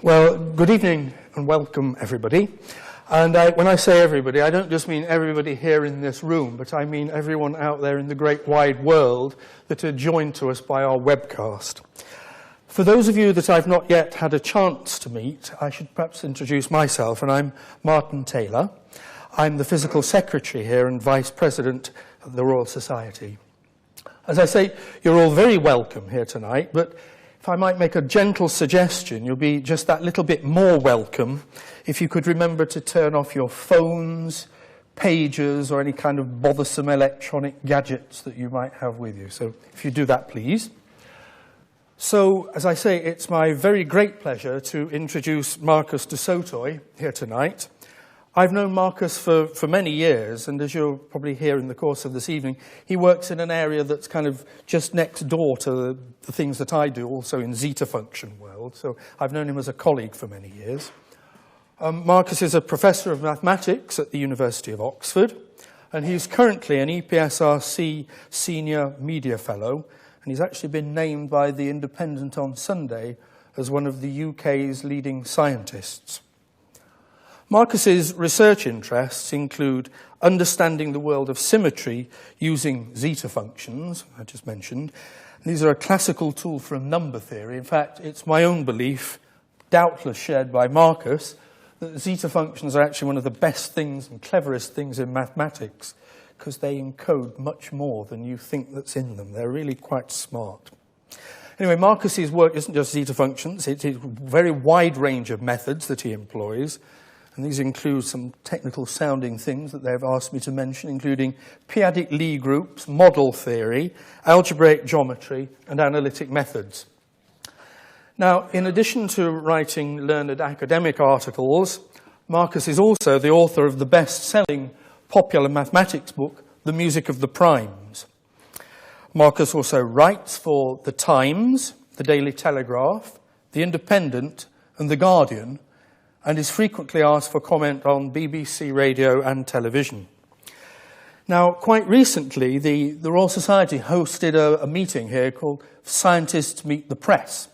Well, good evening and welcome, everybody. And when I say everybody, I don't just mean everybody here in this room, but I mean everyone out there in the great wide world that are joined to us by our webcast. For those of you that I've not yet had a chance to meet, I should perhaps introduce myself, and I'm Martin Taylor. I'm the Physical Secretary here and Vice President of the Royal Society. As I say, you're all very welcome here tonight, but if I might make a gentle suggestion, you'll be just that little bit more welcome if you could remember to turn off your phones, pagers, or any kind of bothersome electronic gadgets that you might have with you. So if you do that, please. So, as I say, it's my very great pleasure to introduce Marcus de Sautoy here tonight. I've known Marcus for many years, and as you'll probably hear in the course of this evening, he works in an area that's kind of just next door to the things that I do, also in zeta function world. So I've known him as a colleague for many years. Marcus is a professor of mathematics at the University of Oxford, and he's currently an EPSRC Senior Media Fellow, and he's actually been named by The Independent on Sunday as one of the UK's leading scientists. Marcus's research interests include understanding the world of symmetry using zeta functions, I just mentioned. These are a classical tool for a number theory. In fact, it's my own belief, doubtless shared by Marcus, that zeta functions are actually one of the best things and cleverest things in mathematics because they encode much more than you think that's in them. They're really quite smart. Anyway, Marcus's work isn't just zeta functions. It's a very wide range of methods that he employs. And these include some technical sounding things that they've asked me to mention, including p-adic Lie groups, model theory, algebraic geometry, and analytic methods. Now, in addition to writing learned academic articles, Marcus is also the author of the best-selling popular mathematics book, The Music of the Primes. Marcus also writes for The Times, The Daily Telegraph, The Independent, and The Guardian, and is frequently asked for comment on BBC radio and television. Now, quite recently, the Royal Society hosted a meeting here called Scientists Meet the Press.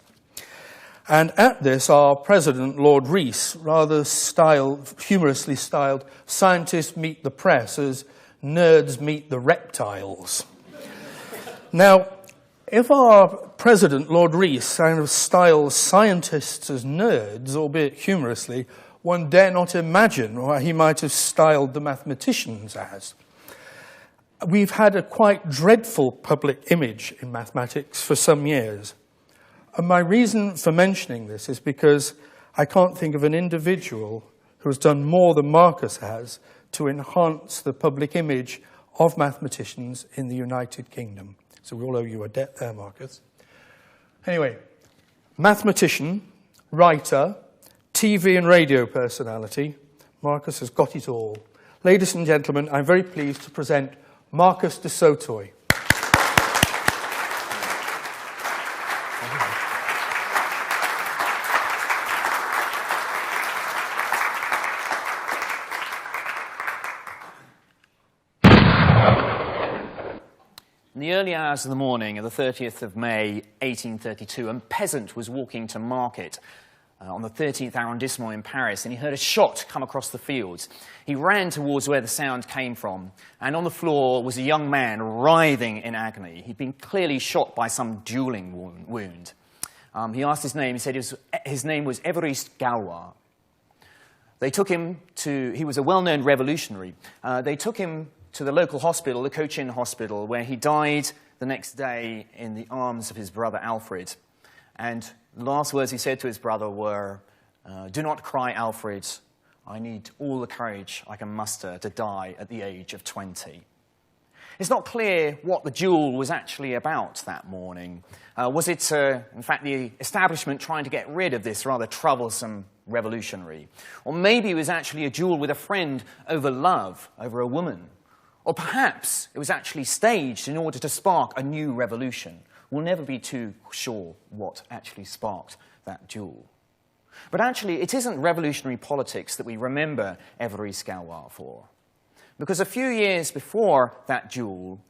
And at this, our president, Lord Rees, rather humorously styled Scientists Meet the Press as nerds meet the reptiles. Now, if our president, Lord Rees, kind of styles scientists as nerds, albeit humorously, one dare not imagine what he might have styled the mathematicians as. We've had a quite dreadful public image in mathematics for some years. And my reason for mentioning this is because I can't think of an individual who has done more than Marcus has to enhance the public image of mathematicians in the United Kingdom. So we all owe you a debt there, Marcus. Anyway, mathematician, writer, TV and radio personality, Marcus has got it all. Ladies and gentlemen, I'm very pleased to present Marcus de Sautoy. In the early hours of the morning of the 30th of May, 1832, a peasant was walking to market on the 13th arrondissement in Paris, and he heard a shot come across the fields. He ran towards where the sound came from, and on the floor was a young man writhing in agony. He'd been clearly shot by some dueling wound. He asked his name. He said his name was Évariste Galois. They took him to, he was a well-known revolutionary. They took him to the local hospital, the Cochin Hospital, where he died the next day in the arms of his brother Alfred. And the last words he said to his brother were, "Do not cry, Alfred. I need all the courage I can muster to die at the age of 20. It's not clear what the duel was actually about that morning. Was it, in fact, the establishment trying to get rid of this rather troublesome revolutionary? Or maybe it was actually a duel with a friend over love, over a woman. Or perhaps it was actually staged in order to spark a new revolution. We'll never be too sure what actually sparked that duel. But actually, it isn't revolutionary politics that we remember Évariste Galois for. Because a few years before that duel,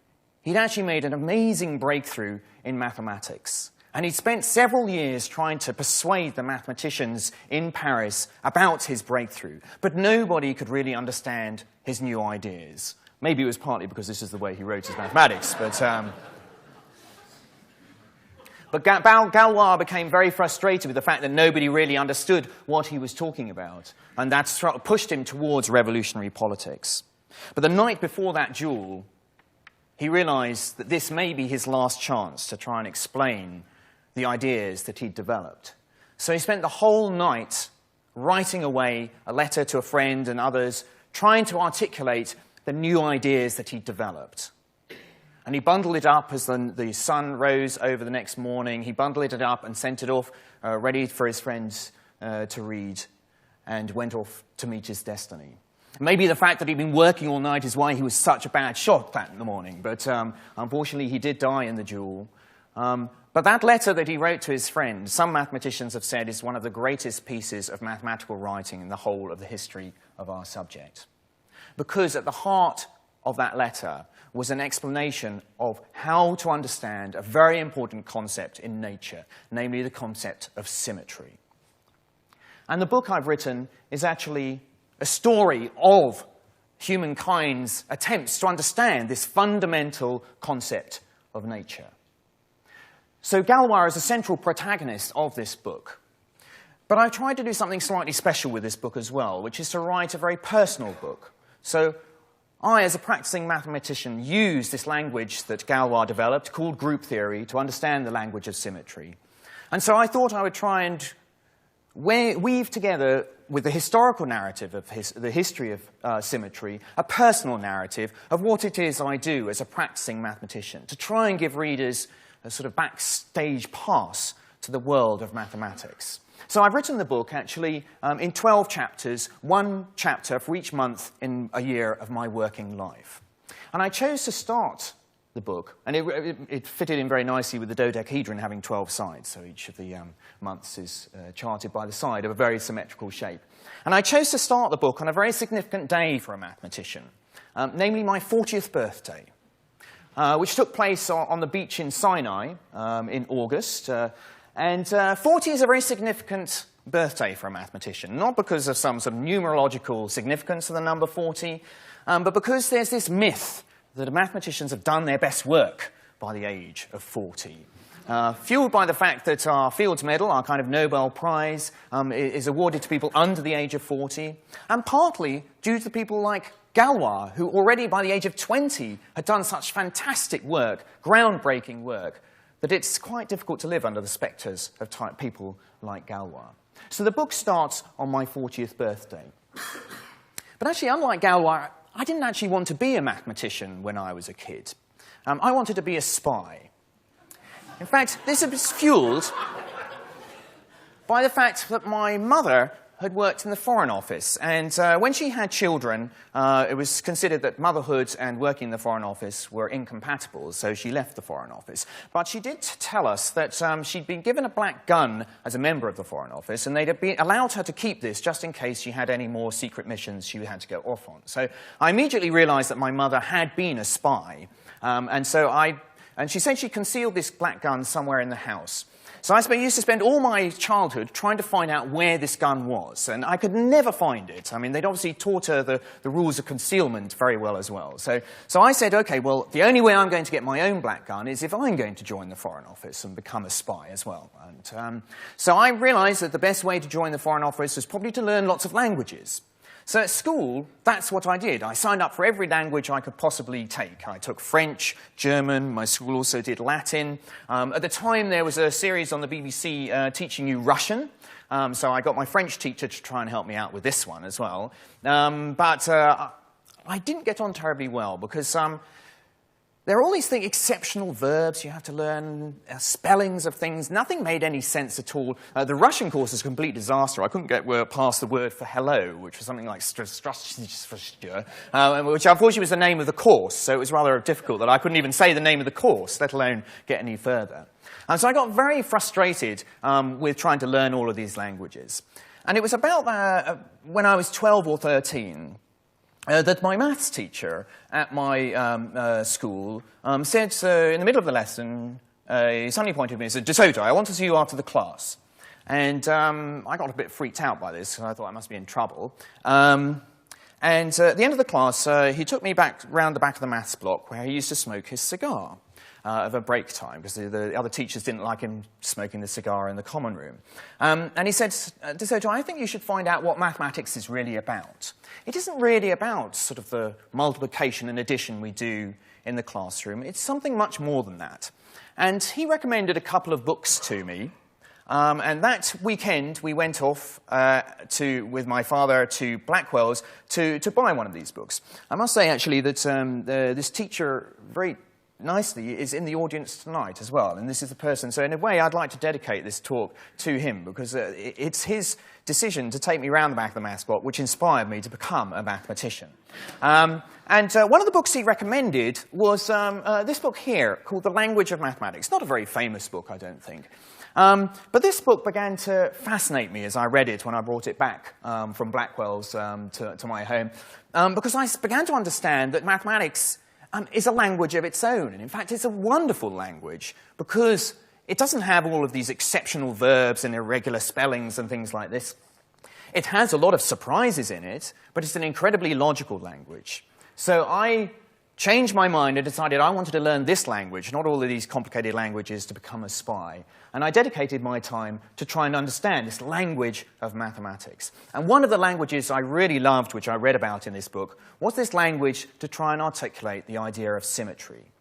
he'd actually made an amazing breakthrough in mathematics. And he spent several years trying to persuade the mathematicians in Paris about his breakthrough. But nobody could really understand his new ideas. Maybe it was partly because this is the way he wrote his mathematics. But Galois became very frustrated with the fact that nobody really understood what he was talking about. And that pushed him towards revolutionary politics. But the night before that duel, he realized that this may be his last chance to try and explain the ideas that he'd developed. So he spent the whole night writing away a letter to a friend and others, trying to articulate the new ideas that he'd developed. And he bundled it up as the sun rose over the next morning. He bundled it up and sent it off, ready for his friends to read, and went off to meet his destiny. Maybe the fact that he'd been working all night is why he was such a bad shot that morning, but unfortunately he did die in the duel. But that letter that he wrote to his friend, some mathematicians have said, is one of the greatest pieces of mathematical writing in the whole of the history of our subject. Because at the heart of that letter was an explanation of how to understand a very important concept in nature, namely the concept of symmetry. And the book I've written is actually a story of humankind's attempts to understand this fundamental concept of nature. So Galois is a central protagonist of this book. But I tried to do something slightly special with this book as well, which is to write a very personal book. So I, as a practicing mathematician, used this language that Galois developed, called group theory, to understand the language of symmetry. And so I thought I would try and weave together, with the historical narrative of the history of symmetry, a personal narrative of what it is I do as a practicing mathematician, to try and give readers a sort of backstage pass to the world of mathematics. So I've written the book, actually, in 12 chapters, one chapter for each month in a year of my working life. And I chose to start the book, and it fitted in very nicely with the dodecahedron having 12 sides, so each of the months is charted by the side of a very symmetrical shape. And I chose to start the book on a very significant day for a mathematician, namely my 40th birthday, which took place on the beach in Sinai in August. And 40 is a very significant birthday for a mathematician, not because of some sort of numerological significance of the number 40, but because there's this myth that mathematicians have done their best work by the age of 40. Fueled by the fact that our Fields Medal, our kind of Nobel Prize, is awarded to people under the age of 40, and partly due to people like Galois, who already by the age of 20 had done such fantastic work, groundbreaking work, that it's quite difficult to live under the spectres of people like Galois. So the book starts on my 40th birthday. But actually, unlike Galois, I didn't actually want to be a mathematician when I was a kid. I wanted to be a spy. In fact, this is fueled by the fact that my mother had worked in the Foreign Office. And when she had children, it was considered that motherhood and working in the Foreign Office were incompatible, so she left the Foreign Office. But she did tell us that she'd been given a black gun as a member of the Foreign Office, and they'd allowed her to keep this just in case she had any more secret missions she had to go off on. So I immediately realized that my mother had been a spy, and she said she concealed this black gun somewhere in the house. So I used to spend all my childhood trying to find out where this gun was, and I could never find it. I mean, they'd obviously taught her the rules of concealment very well as well. So I said, OK, well, the only way I'm going to get my own black gun is if I'm going to join the Foreign Office and become a spy as well. And so I realized that the best way to join the Foreign Office was probably to learn lots of languages. So at school, that's what I did. I signed up for every language I could possibly take. I took French, German, my school also did Latin. At the time, there was a series on the BBC teaching you Russian. So I got my French teacher to try and help me out with this one as well. But I didn't get on terribly well because there are all these exceptional verbs. You have to learn spellings of things. Nothing made any sense at all. The Russian course was a complete disaster. I couldn't get past the word for hello, which was something like strasstrastur, which unfortunately was the name of the course. So it was rather difficult that I couldn't even say the name of the course, let alone get any further. And so I got very frustrated with trying to learn all of these languages. And it was about when I was 12 or 13 that my maths teacher at my school said in the middle of the lesson, he suddenly pointed to me and said, "Sautoy, I want to see you after the class." And I got a bit freaked out by this, and I thought I must be in trouble. And at the end of the class, he took me back round the back of the maths block where he used to smoke his cigar of a break time, because the other teachers didn't like him smoking the cigar in the common room. And he said, "Sautoy, I think you should find out what mathematics is really about. It isn't really about sort of the multiplication and addition we do in the classroom. It's something much more than that." And he recommended a couple of books to me. And that weekend, we went off with my father to Blackwell's to buy one of these books. I must say, actually, that this teacher very nicely is in the audience tonight as well, and this is the person. So in a way, I'd like to dedicate this talk to him, because it's his decision to take me around the back of the maths block which inspired me to become a mathematician. And one of the books he recommended was this book here, called The Language of Mathematics. Not a very famous book, I don't think. But this book began to fascinate me as I read it when I brought it back from Blackwell's to my home, because I began to understand that mathematics is a language of its own. And in fact, it's a wonderful language, because it doesn't have all of these exceptional verbs and irregular spellings and things like this. It has a lot of surprises in it, but it's an incredibly logical language. So I changed my mind and decided I wanted to learn this language, not all of these complicated languages, to become a spy. And I dedicated my time to try and understand this language of mathematics. And one of the languages I really loved, which I read about in this book, was this language to try and articulate the idea of symmetry.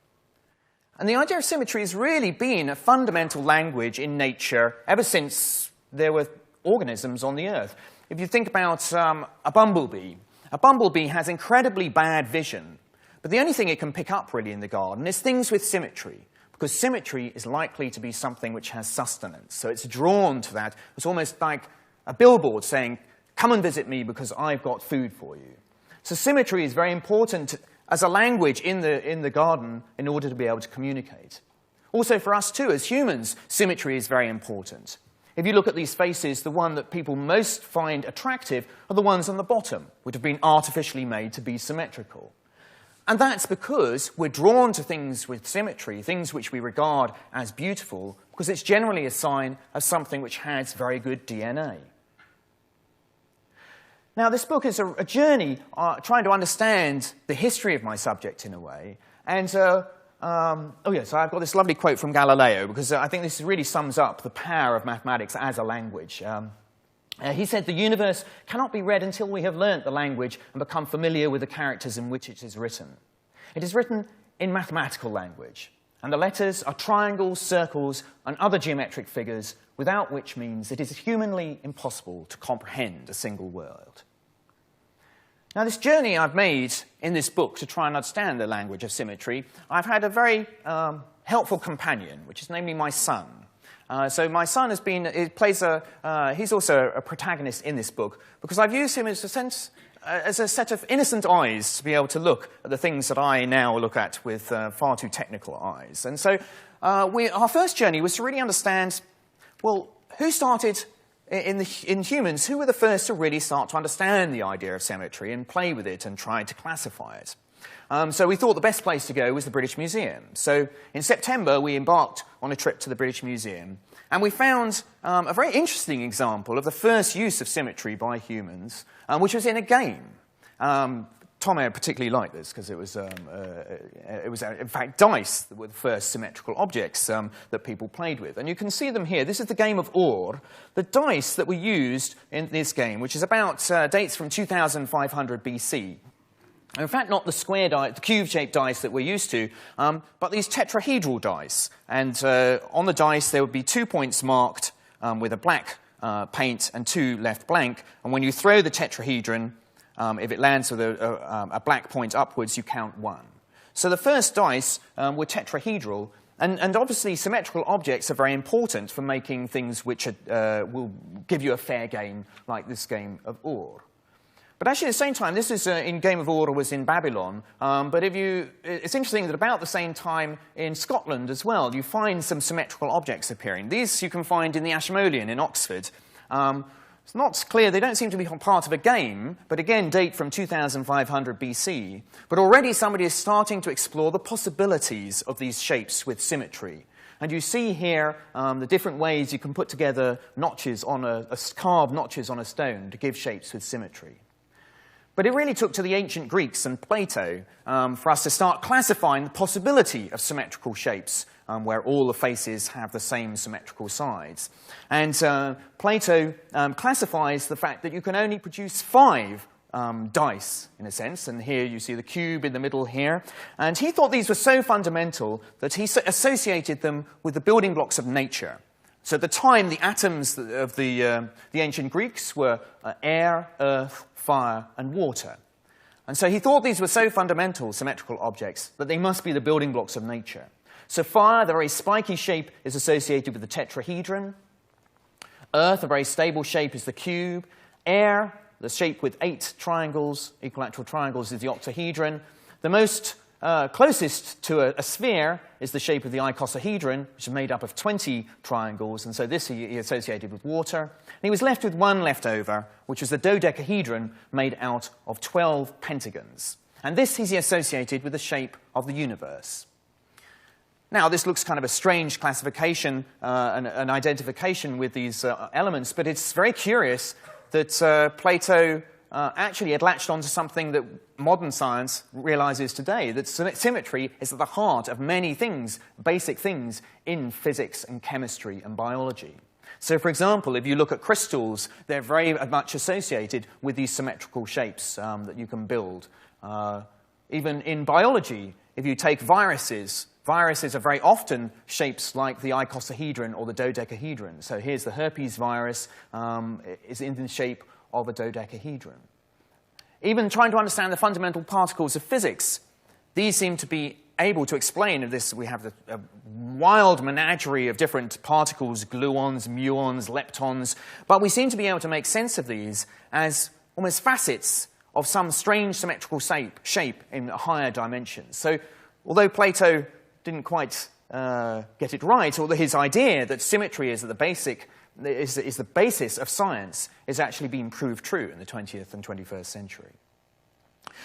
And the idea of symmetry has really been a fundamental language in nature ever since there were organisms on the Earth. If you think about a bumblebee has incredibly bad vision, but the only thing it can pick up really in the garden is things with symmetry, because symmetry is likely to be something which has sustenance. So it's drawn to that. It's almost like a billboard saying, "Come and visit me because I've got food for you." So symmetry is very important as a language in the garden in order to be able to communicate. Also for us too, as humans, symmetry is very important. If you look at these faces, the one that people most find attractive are the ones on the bottom, which have been artificially made to be symmetrical. And that's because we're drawn to things with symmetry, things which we regard as beautiful, because it's generally a sign of something which has very good DNA. Now, this book is a journey trying to understand the history of my subject in a way. And, so I've got this lovely quote from Galileo, because I think this really sums up the power of mathematics as a language. He said, "The universe cannot be read until we have learnt the language and become familiar with the characters in which it is written. It is written in mathematical language, and the letters are triangles, circles, and other geometric figures, without which means it is humanly impossible to comprehend a single word." Now, this journey I've made in this book to try and understand the language of symmetry, I've had a very helpful companion, which is namely my son. So my son he's also a protagonist in this book, because I've used him as a set of innocent eyes to be able to look at the things that I now look at with far too technical eyes. And so our first journey was to really understand, well, who started in humans, who were the first to really start to understand the idea of symmetry and play with it and try to classify it. So we thought the best place to go was the British Museum. So in September, we embarked on a trip to the British Museum, and we found a very interesting example of the first use of symmetry by humans, which was in a game. Tom particularly liked this, because it was in fact dice that were the first symmetrical objects that people played with. And you can see them here. This is the game of Or. The dice that were used in this game, which is about dates from 2500 BC. In fact, not the square dice, the cube-shaped dice that we're used to, but these tetrahedral dice. And on the dice, there would be 2 points marked with a black paint and 2 left blank. And when you throw the tetrahedron, if it lands with a black point upwards, you count 1. So the first dice were tetrahedral, and obviously symmetrical objects are very important for making things which will give you a fair game, like this game of Or. But actually, at the same time, this is in Game of Order was in Babylon. But it's interesting that about the same time in Scotland as well, you find some symmetrical objects appearing. These you can find in the Ashmolean in Oxford. It's not clear, they don't seem to be part of a game, but again date from 2500 BC. But already somebody is starting to explore the possibilities of these shapes with symmetry. And you see here the different ways you can put together notches on carved notches on a stone to give shapes with symmetry. But it really took to the ancient Greeks and Plato for us to start classifying the possibility of symmetrical shapes where all the faces have the same symmetrical sides. And Plato classifies the fact that you can only produce 5 dice, in a sense, and here you see the cube in the middle here. And he thought these were so fundamental that he associated them with the building blocks of nature. So at the time, the atoms of the ancient Greeks were air, earth, fire, and water. And so he thought these were so fundamental, symmetrical objects, that they must be the building blocks of nature. So fire, the very spiky shape, is associated with the tetrahedron. Earth, a very stable shape, is the cube. Air, the shape with 8 triangles, equilateral triangles, is the octahedron. The most closest to a sphere is the shape of the icosahedron, which is made up of 20 triangles, and so this he associated with water. And he was left with one left over, which was the dodecahedron made out of 12 pentagons. And this he associated with the shape of the universe. Now, this looks kind of a strange classification and an identification with these elements, but it's very curious that Plato actually had latched onto something that modern science realizes today, that symmetry is at the heart of many things, basic things, in physics and chemistry and biology. So, for example, if you look at crystals, they're very much associated with these symmetrical shapes that you can build. Even in biology, if you take viruses, viruses are very often shapes like the icosahedron or the dodecahedron. So here's the herpes virus, is in the shape of a dodecahedron. Even trying to understand the fundamental particles of physics, these seem to be able to explain this. We have a wild menagerie of different particles, gluons, muons, leptons, but we seem to be able to make sense of these as almost facets of some strange symmetrical shape in higher dimensions. So although Plato didn't quite get it right, although his idea that symmetry is the basis of science is actually being proved true in the 20th and 21st century.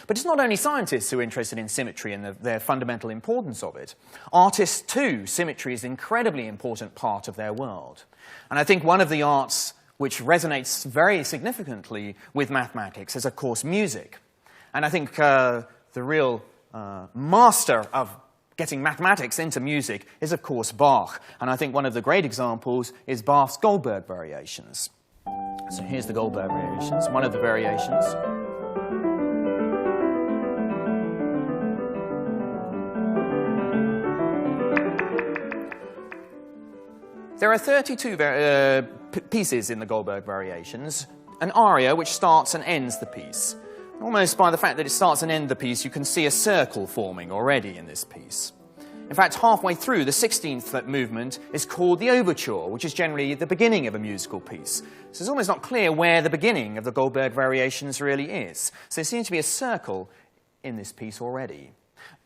But it's not only scientists who are interested in symmetry and their fundamental importance of it. Artists, too, symmetry is an incredibly important part of their world. And I think one of the arts which resonates very significantly with mathematics is, of course, music. And I think the real master of getting mathematics into music is, of course, Bach. And I think one of the great examples is Bach's Goldberg variations. So here's the Goldberg variations, one of the variations. There are 32 pieces in the Goldberg variations, an aria which starts and ends the piece. Almost by the fact that it starts and ends the piece, you can see a circle forming already in this piece. In fact, halfway through, the 16th movement is called the overture, which is generally the beginning of a musical piece. So it's almost not clear where the beginning of the Goldberg variations really is. So there seems to be a circle in this piece already.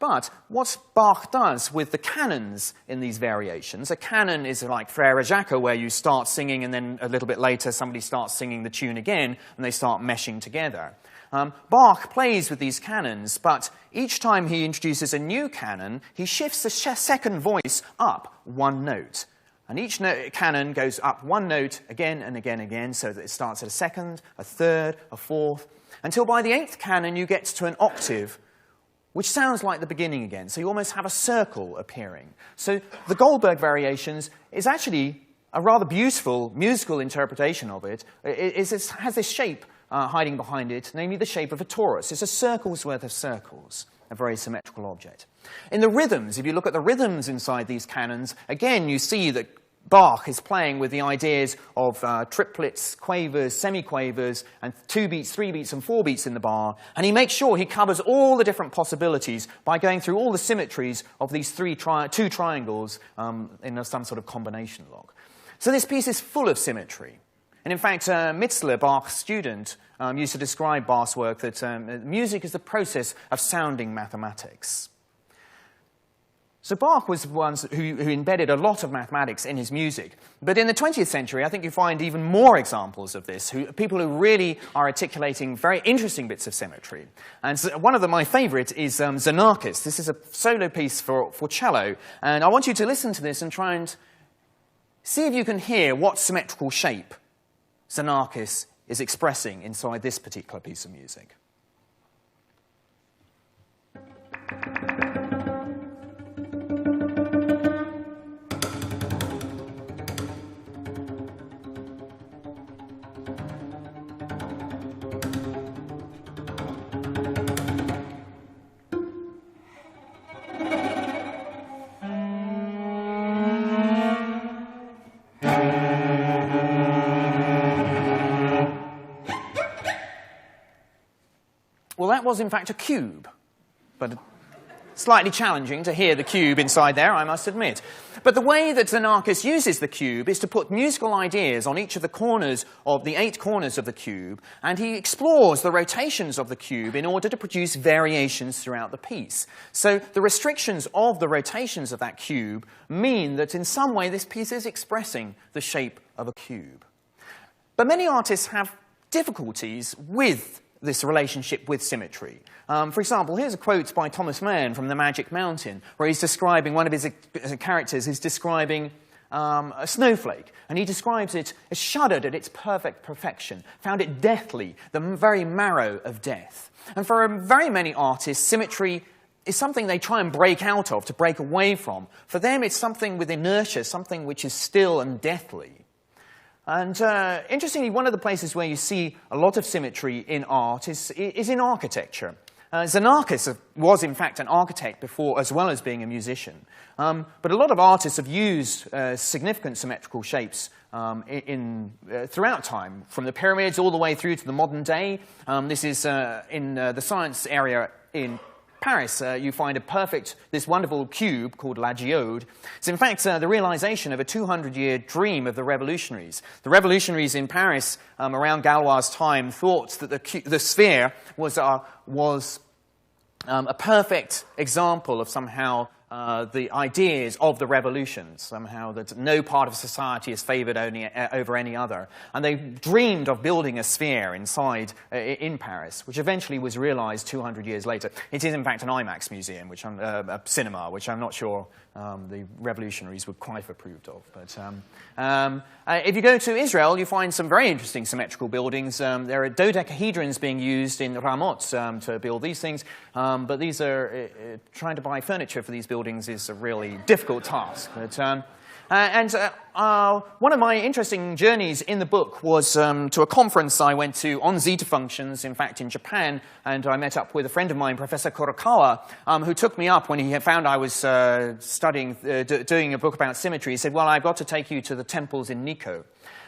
But what Bach does with the canons in these variations, a canon is like Frere Jacques, where you start singing and then a little bit later somebody starts singing the tune again and they start meshing together. Bach plays with these canons, but each time he introduces a new canon, he shifts the second voice up one note. And each canon goes up one note again and again and again, so that it starts at a second, a third, a fourth, until by the 8th canon you get to an octave, which sounds like the beginning again. So you almost have a circle appearing. So the Goldberg variations is actually a rather beautiful musical interpretation of it. It has this shape hiding behind it, namely the shape of a torus. It's a circle's worth of circles, a very symmetrical object. In the rhythms, if you look at the rhythms inside these canons, again you see that Bach is playing with the ideas of triplets, quavers, semiquavers, and 2 beats, 3 beats, and 4 beats in the bar. And he makes sure he covers all the different possibilities by going through all the symmetries of these two triangles in some sort of combination log. So this piece is full of symmetry. And in fact, Mitzler, Bach's student, used to describe Bach's work that music is the process of sounding mathematics. So Bach was one who embedded a lot of mathematics in his music. But in the 20th century, I think you find even more examples of this, people who really are articulating very interesting bits of symmetry. And so one of my favorite is Xenakis. This is a solo piece for cello. And I want you to listen to this and try and see if you can hear what symmetrical shape Xenakis is expressing inside this particular piece of music. Well, that was in fact a cube, but slightly challenging to hear the cube inside there, I must admit. But the way that Xenakis uses the cube is to put musical ideas on each of the corners of the 8 corners of the cube, and he explores the rotations of the cube in order to produce variations throughout the piece. So the restrictions of the rotations of that cube mean that in some way this piece is expressing the shape of a cube. But many artists have difficulties with this relationship with symmetry. For example, here's a quote by Thomas Mann from The Magic Mountain, where he's describing, one of his characters is describing a snowflake, and he describes it as shuddered at its perfect perfection, found it deathly, the very marrow of death. And for very many artists, symmetry is something they try and break out of, to break away from. For them, it's something with inertia, something which is still and deathly. And interestingly, one of the places where you see a lot of symmetry in art is in architecture. Xenakis was, in fact, an architect before, as well as being a musician. But a lot of artists have used significant symmetrical shapes throughout time, from the pyramids all the way through to the modern day. This is in the science area in Paris. You find this wonderful cube called La Geode. It's in fact the realization of a 200-year dream of the revolutionaries. The revolutionaries in Paris around Galois' time thought that the sphere was a perfect example of somehow the ideas of the revolution, somehow that no part of society is favored over any other. And they dreamed of building a sphere in Paris, which eventually was realized 200 years later. It is, in fact, an IMAX museum, a cinema, which I'm not sure the revolutionaries would quite have approved of. But if you go to Israel, you find some very interesting symmetrical buildings. There are dodecahedrons being used in Ramot to build these things, but these are trying to buy furniture for these buildings is a really difficult task. But, one of my interesting journeys in the book was to a conference I went to on zeta functions, in fact, in Japan, and I met up with a friend of mine, Professor Kurokawa, who took me up when he had found I was doing a book about symmetry. He said, well, I've got to take you to the temples in Nikko.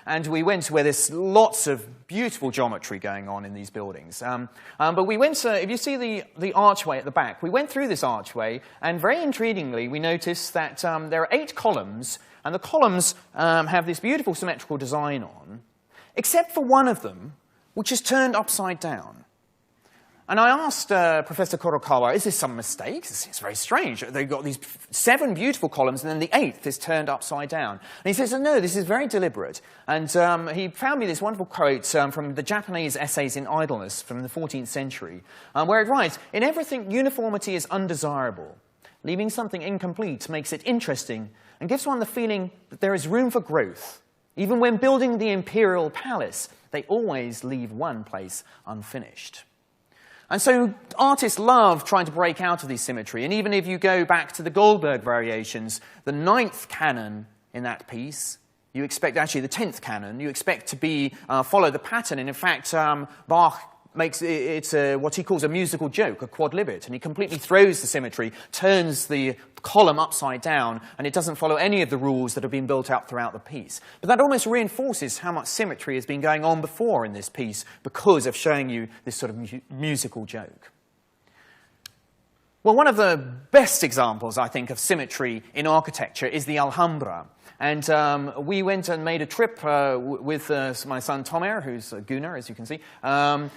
And we went where there's lots of beautiful geometry going on in these buildings. But we went, if you see the archway at the back, we went through this archway, and very intriguingly, we noticed that there are 8 columns, and the columns have this beautiful symmetrical design on, except for one of them, which is turned upside down. And I asked Professor Kurokawa, is this some mistake? It's very strange. They've got these 7 beautiful columns, and then the 8th is turned upside down. And he says, no, this is very deliberate. And he found me this wonderful quote from the Japanese Essays in Idleness from the 14th century, where it writes, in everything, uniformity is undesirable. Leaving something incomplete makes it interesting and gives one the feeling that there is room for growth. Even when building the imperial palace, they always leave one place unfinished. And so artists love trying to break out of this symmetry. And even if you go back to the Goldberg variations, the 9th canon in that piece, you expect, actually the 10th canon, you expect to follow the pattern. And in fact, Bach makes it what he calls a musical joke, a quadlibet, and he completely throws the symmetry, turns the column upside down, and it doesn't follow any of the rules that have been built up throughout the piece. But that almost reinforces how much symmetry has been going on before in this piece because of showing you this sort of musical joke. Well, one of the best examples, I think, of symmetry in architecture is the Alhambra. And we went and made a trip with my son Tomer, who's a gooner, as you can see, to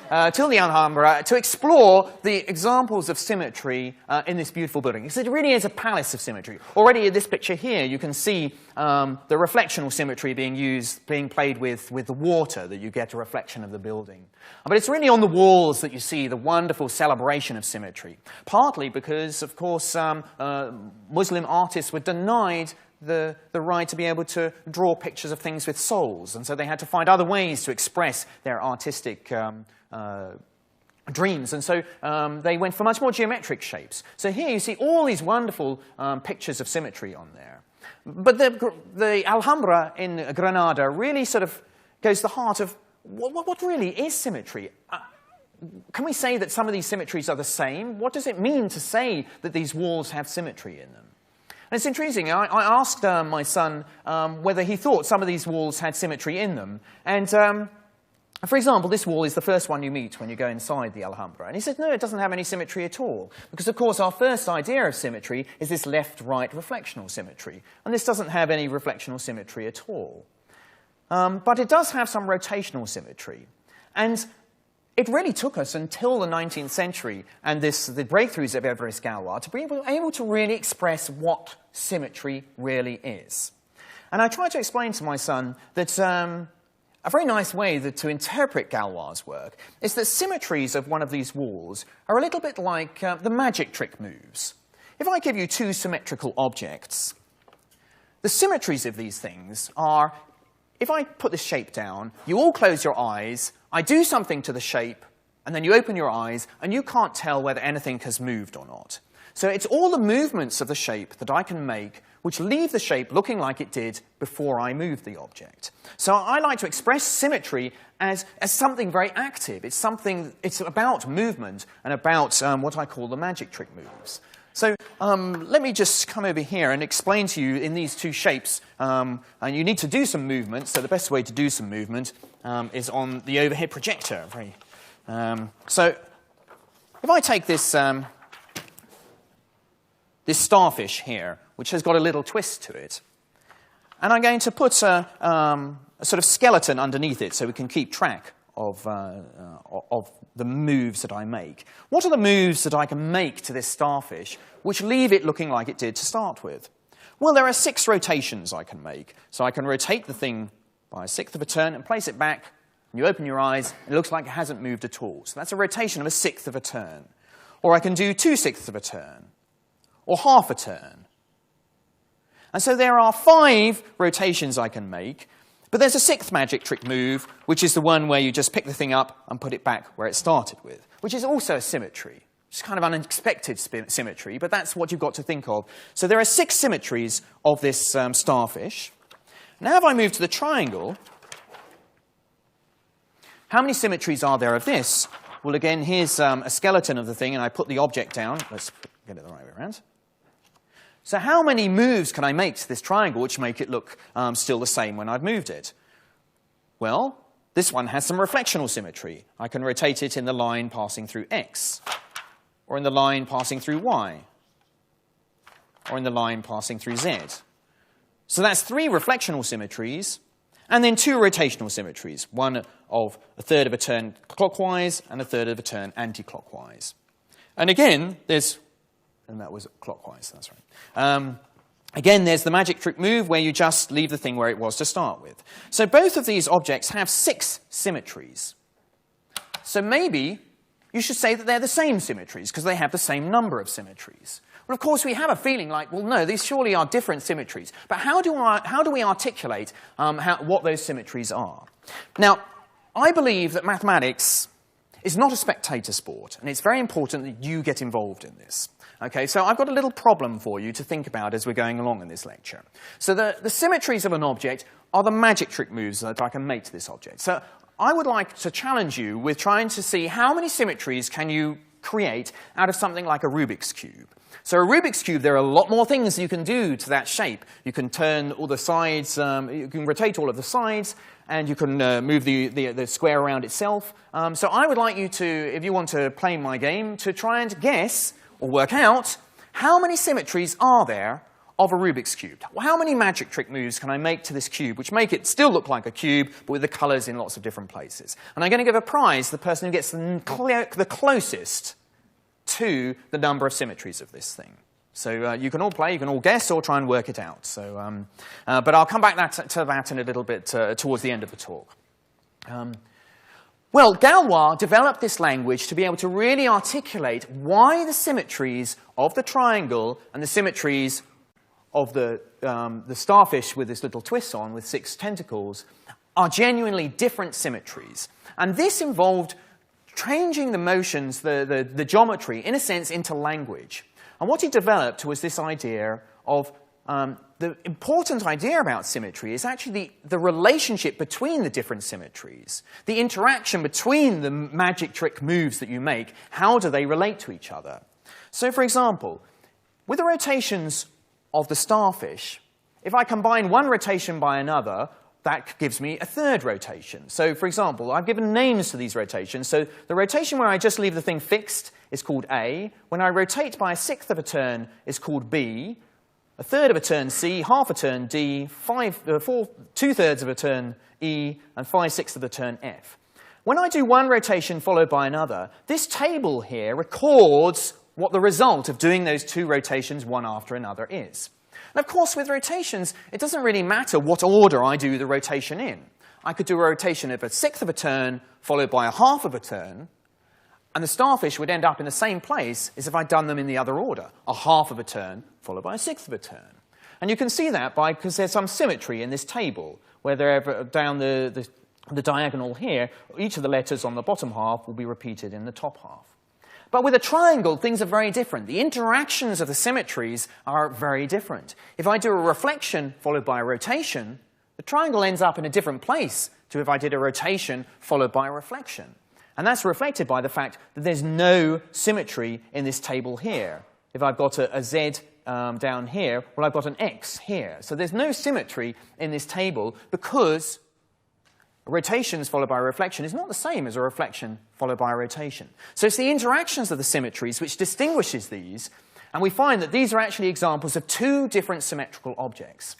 the Alhambra to explore the examples of symmetry in this beautiful building. Because it really is a palace of symmetry. Already in this picture here, you can see the reflectional symmetry being played with the water, that you get a reflection of the building. But it's really on the walls that you see the wonderful celebration of symmetry. Partly because, of course, Muslim artists were denied the right to be able to draw pictures of things with souls, and so they had to find other ways to express their artistic dreams, and so they went for much more geometric shapes. So here you see all these wonderful pictures of symmetry on there. But the Alhambra in Granada really sort of goes to the heart of what really is symmetry. Can we say that some of these symmetries are the same? What does it mean to say that these walls have symmetry in them? And it's intriguing. I asked my son whether he thought some of these walls had symmetry in them. And, for example, this wall is the first one you meet when you go inside the Alhambra. And he said, no, it doesn't have any symmetry at all. Because, of course, our first idea of symmetry is this left-right reflectional symmetry. And this doesn't have any reflectional symmetry at all. But it does have some rotational symmetry. And it really took us until the 19th century and the breakthroughs of Évariste Galois to be able to really express what symmetry really is. And I tried to explain to my son that a very nice way to interpret Galois' work is that symmetries of one of these walls are a little bit like the magic trick moves. If I give you two symmetrical objects, the symmetries of these things are, if I put this shape down, you all close your eyes, I do something to the shape, and then you open your eyes, and you can't tell whether anything has moved or not. So it's all the movements of the shape that I can make which leave the shape looking like it did before I moved the object. So I like to express symmetry as something very active. It's about movement and about what I call the magic trick moves. So let me just come over here and explain to you in these two shapes, and you need to do some movement, so the best way to do some movement is on the overhead projector. So if I take this, this starfish here, which has got a little twist to it, and I'm going to put a sort of skeleton underneath it so we can keep track of the moves that I make. What are the moves that I can make to this starfish which leave it looking like it did to start with? Well, there are 6 rotations I can make. So I can rotate the thing by a sixth of a turn and place it back, and you open your eyes, and it looks like it hasn't moved at all. So that's a rotation of a sixth of a turn. Or I can do 2/6 of a turn, or half a turn. And so there are 5 rotations I can make, but there's a 6th magic trick move, which is the one where you just pick the thing up and put it back where it started with, which is also a symmetry. It's kind of unexpected symmetry, but that's what you've got to think of. So there are 6 symmetries of this starfish. Now if I move to the triangle, how many symmetries are there of this? Well, again, here's a skeleton of the thing, and I put the object down. Let's get it the right way around. So how many moves can I make to this triangle which make it look still the same when I've moved it? Well, this one has some reflectional symmetry. I can rotate it in the line passing through X, or in the line passing through Y, or in the line passing through Z. So that's 3 reflectional symmetries, and then 2 rotational symmetries, one of a third of a turn clockwise and a third of a turn anti-clockwise. And again, and that was clockwise, that's right. Again, there's the magic trick move where you just leave the thing where it was to start with. So both of these objects have 6 symmetries. So maybe you should say that they're the same symmetries because they have the same number of symmetries. Well, of course, we have a feeling like, well, no, these surely are different symmetries. But how do we articulate what those symmetries are? Now, I believe that mathematics is not a spectator sport, and it's very important that you get involved in this. Okay, so I've got a little problem for you to think about as we're going along in this lecture. So the symmetries of an object are the magic trick moves that I can make to this object. So I would like to challenge you with trying to see how many symmetries can you create out of something like a Rubiks Cube. So a Rubiks Cube, there are a lot more things you can do to that shape. You can turn all the sides, you can rotate all of the sides, and you can move the square around itself. So I would like you to, if you want to play my game, to try and guess or work out how many symmetries are there of a Rubik's Cube. Well, how many magic trick moves can I make to this cube which make it still look like a cube, but with the colours in lots of different places? And I'm going to give a prize to the person who gets the closest to the number of symmetries of this thing. So you can all play, you can all guess, or try and work it out. So, but I'll come back to that in a little bit towards the end of the talk. Well, Galois developed this language to be able to really articulate why the symmetries of the triangle and the symmetries of the starfish with this little twist on with 6 tentacles are genuinely different symmetries. And this involved changing the motions, the geometry, in a sense, into language. And what he developed was this idea of the important idea about symmetry is actually the relationship between the different symmetries, the interaction between the magic trick moves that you make. How do they relate to each other? So, for example, with the rotations of the starfish, if I combine one rotation by another, that gives me a third rotation. So, for example, I've given names to these rotations. So the rotation where I just leave the thing fixed is called A. When I rotate by 1/6 of a turn is called B. 1/3 of a turn C, 1/2 a turn D, 2/3 of a turn E, and 5/6 of a turn F. When I do one rotation followed by another, this table here records what the result of doing those 2 rotations one after another is. And of course, with rotations, it doesn't really matter what order I do the rotation in. I could do a rotation of 1/6 of a turn followed by 1/2 of a turn, and the starfish would end up in the same place as if I'd done them in the other order, 1/2 of a turn followed by 1/6 of a turn. And you can see that because there's some symmetry in this table, where they're down the diagonal here, each of the letters on the bottom half will be repeated in the top half. But with a triangle, things are very different. The interactions of the symmetries are very different. If I do a reflection followed by a rotation, the triangle ends up in a different place to if I did a rotation followed by a reflection. And that's reflected by the fact that there's no symmetry in this table here. If I've got a Z down here, well, I've got an X here. So there's no symmetry in this table because rotations followed by a reflection is not the same as a reflection followed by a rotation. So it's the interactions of the symmetries which distinguishes these, and we find that these are actually examples of 2 different symmetrical objects.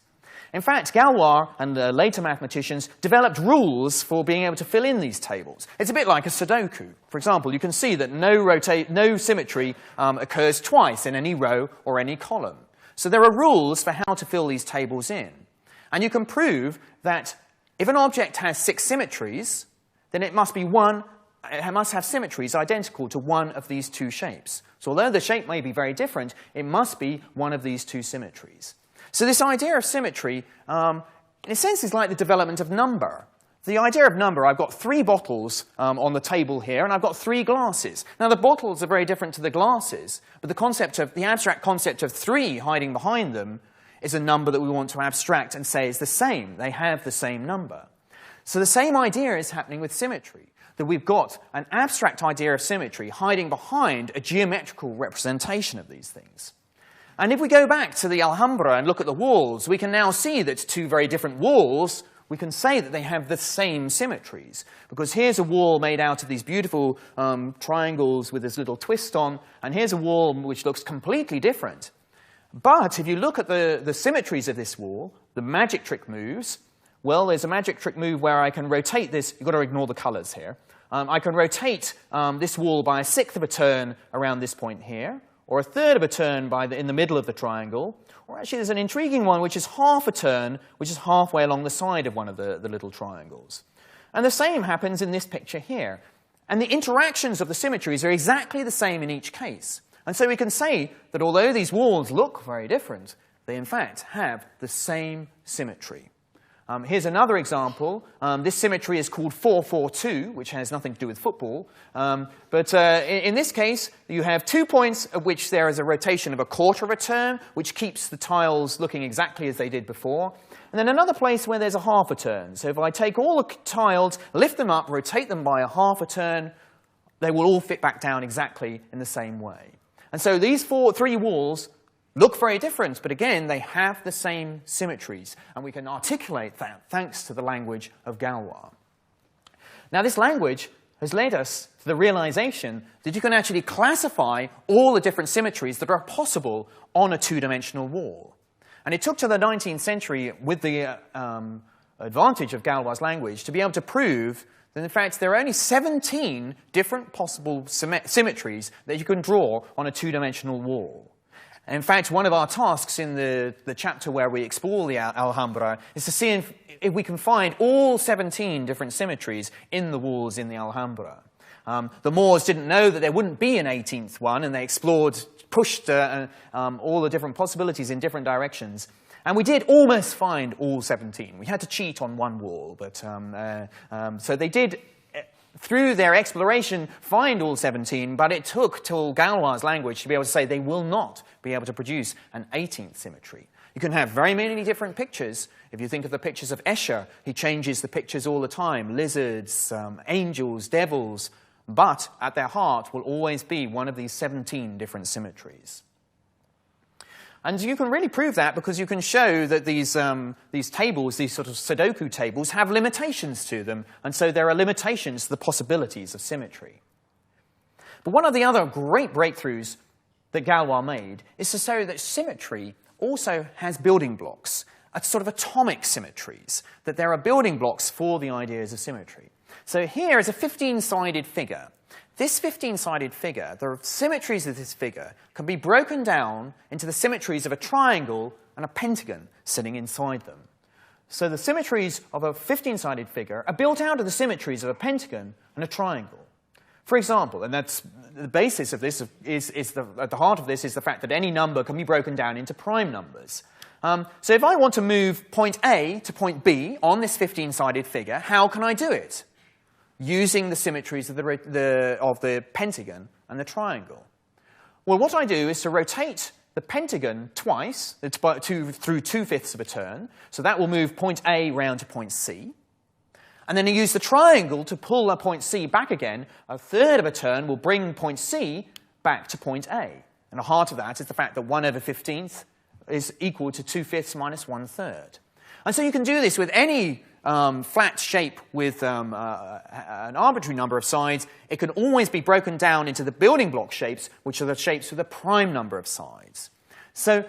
In fact, Galois and later mathematicians developed rules for being able to fill in these tables. It's a bit like a Sudoku. For example, you can see that no symmetry occurs twice in any row or any column. So there are rules for how to fill these tables in. And you can prove that if an object has 6 symmetries, then it must have symmetries identical to one of these 2 shapes. So although the shape may be very different, it must be one of these 2 symmetries. So this idea of symmetry, in a sense, is like the development of number. The idea of number, I've got 3 bottles on the table here, and I've got 3 glasses. Now, the bottles are very different to the glasses, but the abstract concept of 3 hiding behind them is a number that we want to abstract and say is the same. They have the same number. So the same idea is happening with symmetry, that we've got an abstract idea of symmetry hiding behind a geometrical representation of these things. And if we go back to the Alhambra and look at the walls, we can now see that 2 very different walls, we can say that they have the same symmetries. Because here's a wall made out of these beautiful triangles with this little twist on, and here's a wall which looks completely different. But if you look at the symmetries of this wall, the magic trick moves, well, there's a magic trick move where I can rotate this. You've got to ignore the colors here. I can rotate this wall by 1/6 of a turn around this point here, or 1/3 of a turn in the middle of the triangle, or actually there's an intriguing one which is 1/2 a turn, which is halfway along the side of one of the little triangles. And the same happens in this picture here. And the interactions of the symmetries are exactly the same in each case. And so we can say that although these walls look very different, they in fact have the same symmetry. Here's another example. This symmetry is called 4-4-2, which has nothing to do with football. But in this case, you have 2 points at which there is a rotation of 1/4 of a turn, which keeps the tiles looking exactly as they did before. And then another place where there's a 1/2 a turn. So if I take all the tiles, lift them up, rotate them by 1/2 a turn, they will all fit back down exactly in the same way. And so these 3 walls look very different, but again, they have the same symmetries, and we can articulate that thanks to the language of Galois. Now, this language has led us to the realization that you can actually classify all the different symmetries that are possible on a 2-dimensional wall. And it took to the 19th century, with the advantage of Galois language, to be able to prove that, in fact, there are only 17 different possible symmetries that you can draw on a two-dimensional wall. And in fact, one of our tasks in the chapter where we explore the Alhambra is to see if we can find all 17 different symmetries in the walls in the Alhambra. The Moors didn't know that there wouldn't be an 18th one, and they pushed all the different possibilities in different directions. And we did almost find all 17. We had to cheat on one wall, but so they did, through their exploration, find all 17, but it took till Galois language to be able to say they will not be able to produce an 18th symmetry. You can have very many different pictures. If you think of the pictures of Escher, he changes the pictures all the time, lizards, angels, devils, but at their heart will always be one of these 17 different symmetries. And you can really prove that because you can show that these tables, these sort of Sudoku tables, have limitations to them, and so there are limitations to the possibilities of symmetry. But one of the other great breakthroughs that Galois made is to show that symmetry also has building blocks, sort of atomic symmetries, that there are building blocks for the ideas of symmetry. So here is a 15-sided figure. This 15-sided figure, the symmetries of this figure, can be broken down into the symmetries of a triangle and a pentagon sitting inside them. So the symmetries of a 15-sided figure are built out of the symmetries of a pentagon and a triangle. For example, and that's the basis of this, at the heart of this is the fact that any number can be broken down into prime numbers. So if I want to move point A to point B on this 15-sided figure, how can I do it? Using the symmetries of the pentagon and the triangle. Well, what I do is to rotate the pentagon twice, through 2/5 of a turn, so that will move point A round to point C. And then I use the triangle to pull the point C back again. 1/3 of a turn will bring point C back to point A. And the heart of that is the fact that 1/15 is equal to 2/5 minus 1/3. And so you can do this with any flat shape with an arbitrary number of sides. It can always be broken down into the building block shapes, which are the shapes with a prime number of sides. So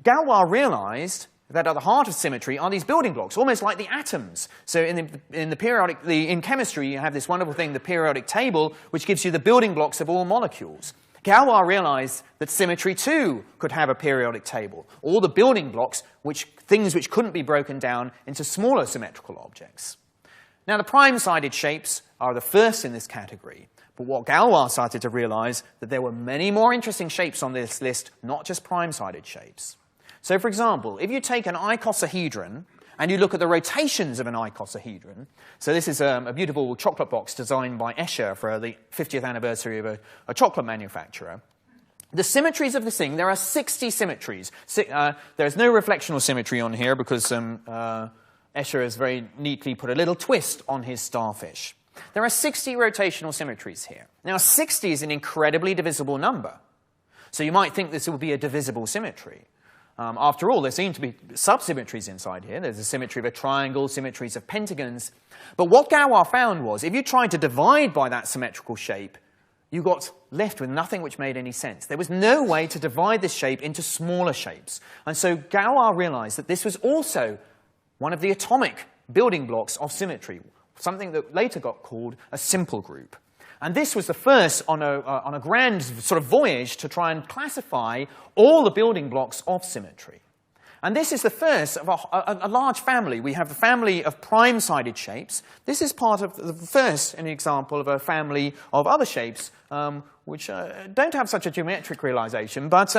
Galois realized that at the heart of symmetry are these building blocks, almost like the atoms. So in chemistry, you have this wonderful thing, the periodic table, which gives you the building blocks of all molecules. Galois realized that symmetry, too, could have a periodic table. All the building blocks, things which couldn't be broken down into smaller symmetrical objects. Now, the prime-sided shapes are the first in this category. But what Galois started to realize that there were many more interesting shapes on this list, not just prime-sided shapes. So, for example, if you take an icosahedron and you look at the rotations of an icosahedron, so this is a beautiful chocolate box designed by Escher for the 50th anniversary of a chocolate manufacturer. The symmetries of this thing, there are 60 symmetries. There's no reflectional symmetry on here because Escher has very neatly put a little twist on his starfish. There are 60 rotational symmetries here. Now, 60 is an incredibly divisible number. So you might think this will be a divisible symmetry. After all, there seem to be subsymmetries inside here. There's a symmetry of a triangle, symmetries of pentagons. But what Galois found was, if you tried to divide by that symmetrical shape, you got left with nothing which made any sense. There was no way to divide this shape into smaller shapes. And so Galois realized that this was also one of the atomic building blocks of symmetry, something that later got called a simple group. And this was the first on a grand sort of voyage to try and classify all the building blocks of symmetry. And this is the first of a large family. We have the family of prime-sided shapes. This is part of the first, an example of a family of other shapes which don't have such a geometric realization, but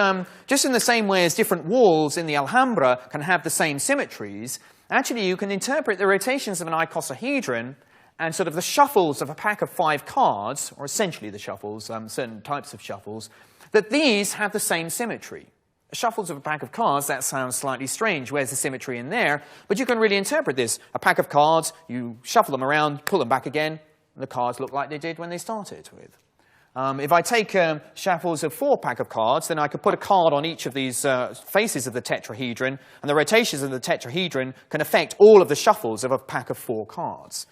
just in the same way as different walls in the Alhambra can have the same symmetries, actually you can interpret the rotations of an icosahedron and sort of the shuffles of a pack of 5 cards, or essentially the shuffles, certain types of shuffles, that these have the same symmetry. Shuffles of a pack of cards, that sounds slightly strange. Where's the symmetry in there? But you can really interpret this. A pack of cards, you shuffle them around, pull them back again, and the cards look like they did when they started with. If I take shuffles of 4 pack of cards, then I could put a card on each of these faces of the tetrahedron, and the rotations of the tetrahedron can affect all of the shuffles of a pack of 4 cards.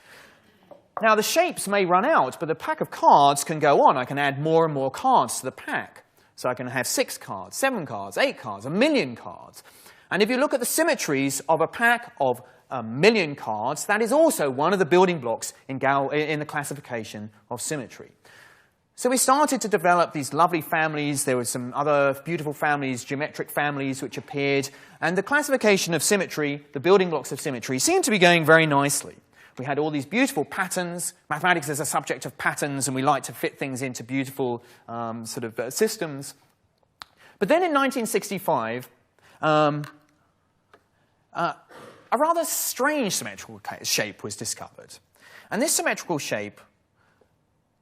Now, the shapes may run out, but the pack of cards can go on. I can add more and more cards to the pack. So I can have 6 cards, 7 cards, 8 cards, 1,000,000 cards. And if you look at the symmetries of a pack of 1,000,000 cards, that is also one of the building blocks in the classification of symmetry. So we started to develop these lovely families. There were some other beautiful families, geometric families, which appeared. And the classification of symmetry, the building blocks of symmetry, seemed to be going very nicely. We had all these beautiful patterns. Mathematics is a subject of patterns, and we like to fit things into beautiful systems. But then in 1965, a rather strange symmetrical shape was discovered. And this symmetrical shape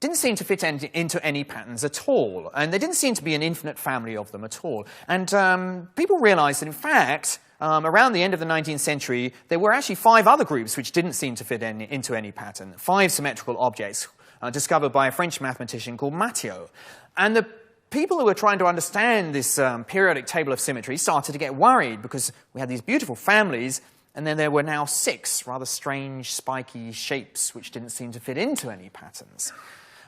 didn't seem to fit into any patterns at all. And there didn't seem to be an infinite family of them at all. And people realized that, in fact, around the end of the 19th century, there were actually 5 other groups which didn't seem to fit into any pattern. 5 symmetrical objects discovered by a French mathematician called Mathematician. And the people who were trying to understand this periodic table of symmetry started to get worried because we had these beautiful families, and then there were now 6 rather strange, spiky shapes which didn't seem to fit into any patterns.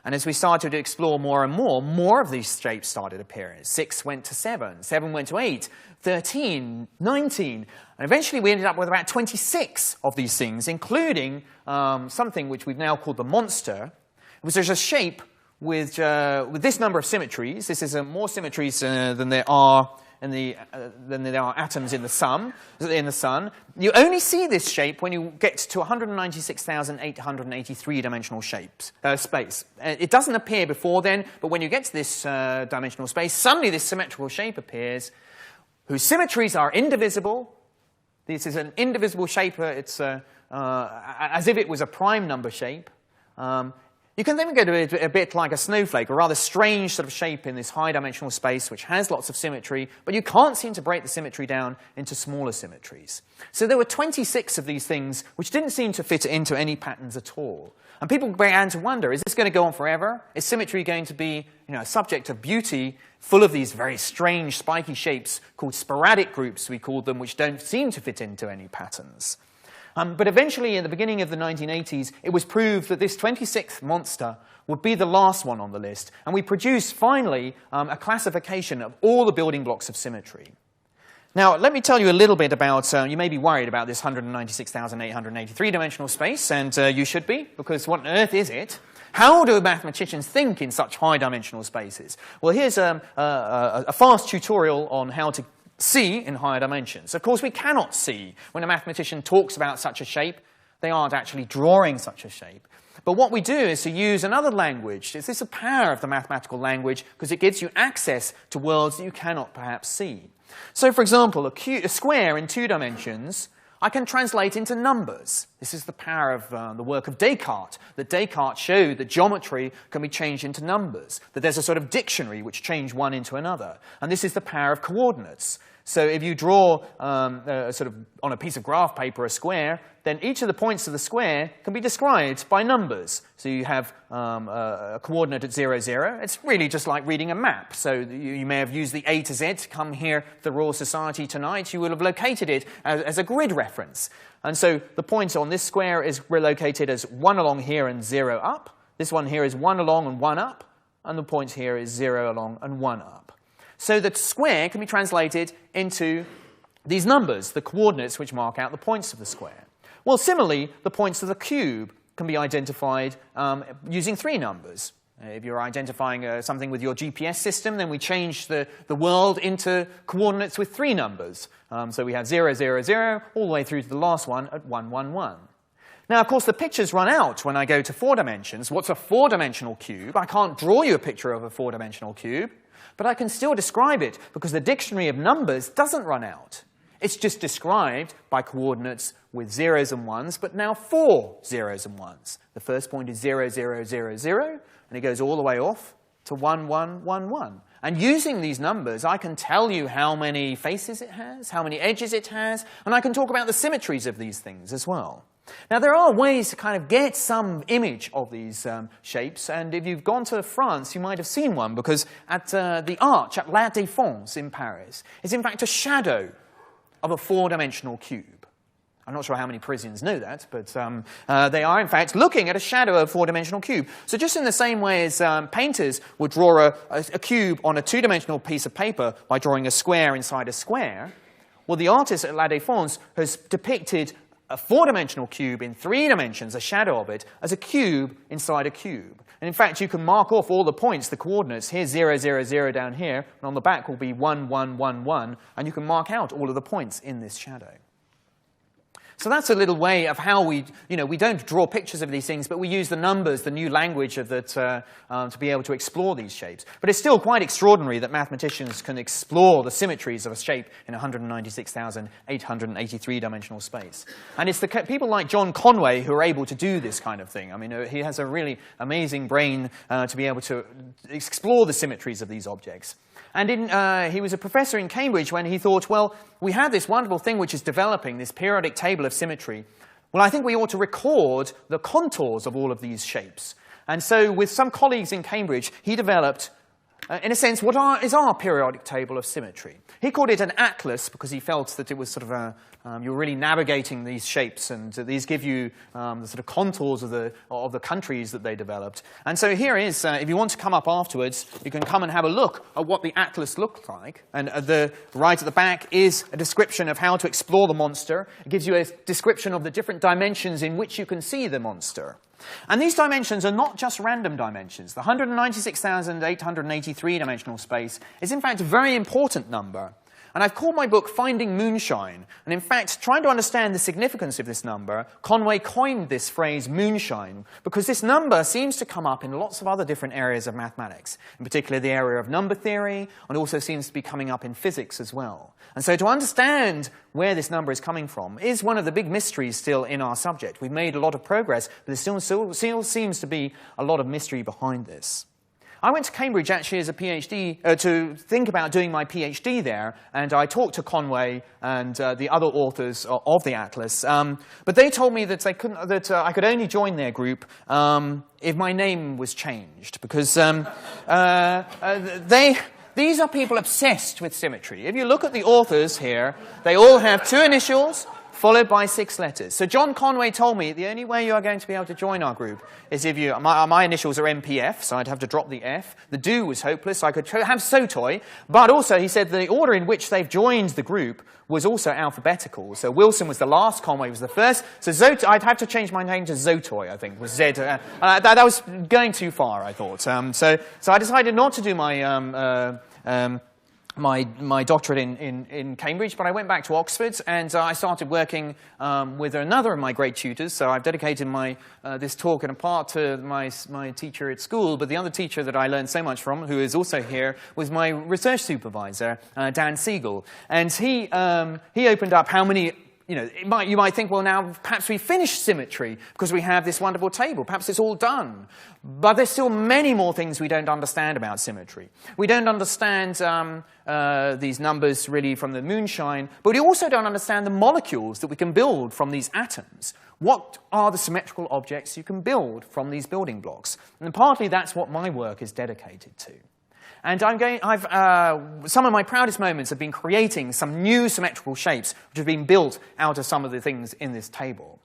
And as we started to explore more and more of these shapes started appearing. 6 went to 7, 7 went to 8, 13, 19, and eventually we ended up with about 26 of these things, including something which we've now called the monster, which is a shape with this number of symmetries. This is more symmetries than there are atoms in the sun. You only see this shape when you get to 196,883 dimensional space. It doesn't appear before then, but when you get to this dimensional space, suddenly this symmetrical shape appears, whose symmetries are indivisible. This is an indivisible shape. It's as if it was a prime number shape. You can then go to a bit like a snowflake, a rather strange sort of shape in this high-dimensional space which has lots of symmetry, but you can't seem to break the symmetry down into smaller symmetries. So there were 26 of these things which didn't seem to fit into any patterns at all. And people began to wonder, is this going to go on forever? Is symmetry going to be a subject of beauty full of these very strange, spiky shapes called sporadic groups, we called them, which don't seem to fit into any patterns? But eventually, in the beginning of the 1980s, it was proved that this 26th monster would be the last one on the list. And we produced, finally, a classification of all the building blocks of symmetry. Now, let me tell you a little bit about, you may be worried about this 196,883 dimensional space, and you should be, because what on earth is it? How do mathematicians think in such high-dimensional spaces? Well, here's a fast tutorial on how to see in higher dimensions. Of course, we cannot see. When a mathematician talks about such a shape, they aren't actually drawing such a shape. But what we do is to use another language. This is the power of the mathematical language, because it gives you access to worlds that you cannot perhaps see. So, for example, a square in 2 dimensions, I can translate into numbers. This is the power of the work of Descartes, that Descartes showed that geometry can be changed into numbers, that there's a sort of dictionary which change one into another. And this is the power of coordinates. So if you draw on a piece of graph paper a square, then each of the points of the square can be described by numbers. So you have a coordinate at 0, 0. It's really just like reading a map. So you may have used the A to Z to come here to the Royal Society tonight. You will have located it as a grid reference. And so the point on this square is relocated as 1 along here and 0 up. This one here is 1 along and 1 up. And the point here is 0 along and 1 up. So the square can be translated into these numbers, the coordinates which mark out the points of the square. Well, similarly, the points of the cube can be identified using 3 numbers. If you're identifying something with your GPS system, then we change the world into coordinates with 3 numbers. So we have 0, 0, 0, all the way through to the last one at 1, 1, 1. Now, of course, the pictures run out when I go to 4 dimensions. What's a 4-dimensional cube? I can't draw you a picture of a 4-dimensional cube. But I can still describe it, because the dictionary of numbers doesn't run out. It's just described by coordinates with 0s and 1s, but now 4 0s and 1s. The first point is 0, 0, 0, 0, and it goes all the way off to 1, 1, 1, 1. And using these numbers, I can tell you how many faces it has, how many edges it has, and I can talk about the symmetries of these things as well. Now, there are ways to kind of get some image of these shapes, and if you've gone to France, you might have seen one, because at the Arch at La Défense in Paris is in fact a shadow of a 4-dimensional cube. I'm not sure how many Parisians know that, but they are in fact looking at a shadow of a 4-dimensional cube. So just in the same way as painters would draw a cube on a 2-dimensional piece of paper by drawing a square inside a square, Well, the artist at La Défense has depicted a four-dimensional cube in 3 dimensions, a shadow of it, as a cube inside a cube. And in fact, you can mark off all the points, the coordinates. Here's 0, 0, 0 down here, and on the back will be 1, 1, 1, 1, and you can mark out all of the points in this shadow. So that's a little way of how we don't draw pictures of these things, but we use the numbers, the new language of that, to be able to explore these shapes. But it's still quite extraordinary that mathematicians can explore the symmetries of a shape in 196,883 dimensional space. And it's the people like John Conway who are able to do this kind of thing. I mean, he has a really amazing brain to be able to explore the symmetries of these objects. And he was a professor in Cambridge when he thought, well, we have this wonderful thing which is developing, this periodic table of symmetry. Well, I think we ought to record the contours of all of these shapes. And so with some colleagues in Cambridge, he developed, in a sense, what is our periodic table of symmetry. He called it an atlas because he felt that it was sort of you're really navigating these shapes, and these give you the sort of contours of the countries that they developed. And so here is, if you want to come up afterwards, you can come and have a look at what the atlas looked like. And right at the back is a description of how to explore the monster. It gives you a description of the different dimensions in which you can see the monster. And these dimensions are not just random dimensions. The 196,883 dimensional space is in fact a very important number. And I've called my book Finding Moonshine. And in fact, trying to understand the significance of this number, Conway coined this phrase moonshine, because this number seems to come up in lots of other different areas of mathematics, in particular the area of number theory, and also seems to be coming up in physics as well. And so to understand where this number is coming from is one of the big mysteries still in our subject. We've made a lot of progress, but there still seems to be a lot of mystery behind this. I went to Cambridge actually as a PhD to think about doing my PhD there, and I talked to Conway and the other authors of the atlas. But they told me that I could only join their group if my name was changed, because these are people obsessed with symmetry. If you look at the authors here, they all have 2 initials followed by 6 letters. So John Conway told me the only way you are going to be able to join our group is if you... My initials are MPF, so I'd have to drop the F. The do was hopeless. I could have Sautoy. But also, he said the order in which they've joined the group was also alphabetical. So Wilson was the last, Conway was the first. So I'd have to change my name to Sautoy, I think, was Z. That was going too far, I thought. So I decided not to do my doctorate in Cambridge, but I went back to Oxford, and I started working with another of my great tutors. So I've dedicated this talk in a part to my teacher at school, but the other teacher that I learned so much from, who is also here, was my research supervisor, Dan Siegel. And he opened up how many... you might think, well, now perhaps we finished symmetry because we have this wonderful table. Perhaps it's all done. But there's still many more things we don't understand about symmetry. We don't understand these numbers really from the moonshine, but we also don't understand the molecules that we can build from these atoms. What are the symmetrical objects you can build from these building blocks? And partly that's what my work is dedicated to. And some of my proudest moments have been creating some new symmetrical shapes which have been built out of some of the things in this table.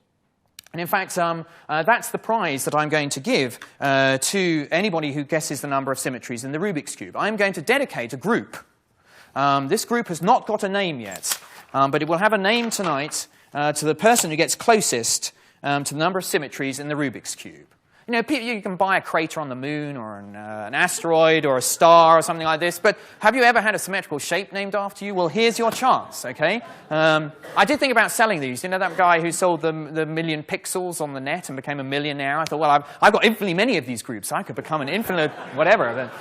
And in fact, that's the prize that I'm going to give to anybody who guesses the number of symmetries in the Rubiks Cube. I'm going to dedicate a group. This group has not got a name yet, but it will have a name tonight to the person who gets closest to the number of symmetries in the Rubiks Cube. You can buy a crater on the moon or an asteroid or a star or something like this, but have you ever had a symmetrical shape named after you? Well, here's your chance, okay? I did think about selling these. You know that guy who sold the million pixels on the net and became a millionaire? I thought, well, I've got infinitely many of these groups. I could become an infinite whatever.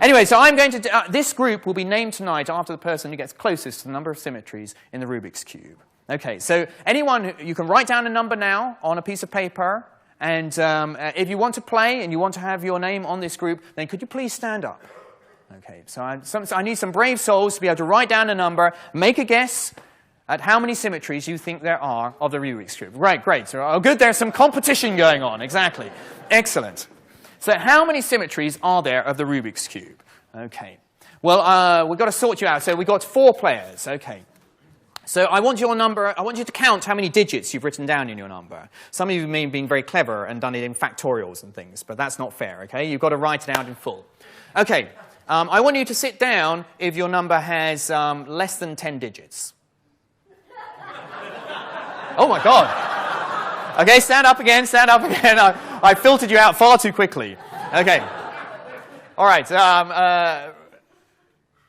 Anyway, so I'm going to... this group will be named tonight after the person who gets closest to the number of symmetries in the Rubiks Cube. Okay, so anyone, you can write down a number now on a piece of paper. And if you want to play and you want to have your name on this group, then could you please stand up? Okay, so I need some brave souls to be able to write down a number, make a guess at how many symmetries you think there are of the Rubiks Cube. Right, great. So, oh, good, there's some competition going on. Exactly. Excellent. So how many symmetries are there of the Rubiks Cube? Okay. Well, we've got to sort you out. So we've got 4 players. Okay. So I want your number, I want you to count how many digits you've written down in your number. Some of you may have been very clever and done it in factorials and things, but that's not fair, okay? You've got to write it out in full. Okay, I want you to sit down if your number has less than 10 digits. Oh, my God. Okay, stand up again, stand up again. I filtered you out far too quickly. Okay. All right.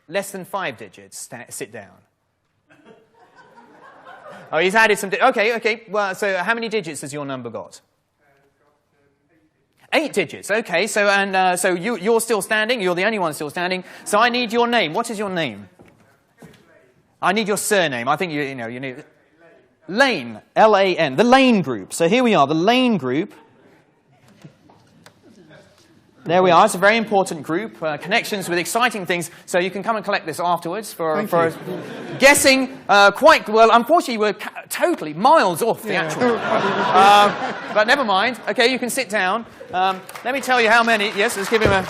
Less than 5 digits. Sit down. Oh, he's added some... Okay. Well, so how many digits has your number got? 8 digits. Okay. So so you're still standing. You're the only one still standing. So I need your name. What is your name? I need your surname. I think you need... Lane. L-A-N. The Lane group. So here we are. The Lane group. There we are. It's a very important group. Connections with exciting things. So you can come and collect this afterwards for guessing quite well. Unfortunately, we're totally miles off the actual. But never mind. Okay, you can sit down. Let me tell you how many. Yes, let's give him a.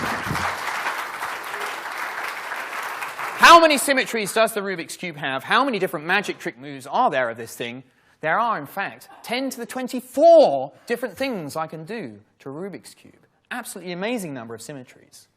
How many symmetries does the Rubiks Cube have? How many different magic trick moves are there of this thing? There are, in fact, 10 to the 24 different things I can do to a Rubiks Cube. Absolutely amazing number of symmetries.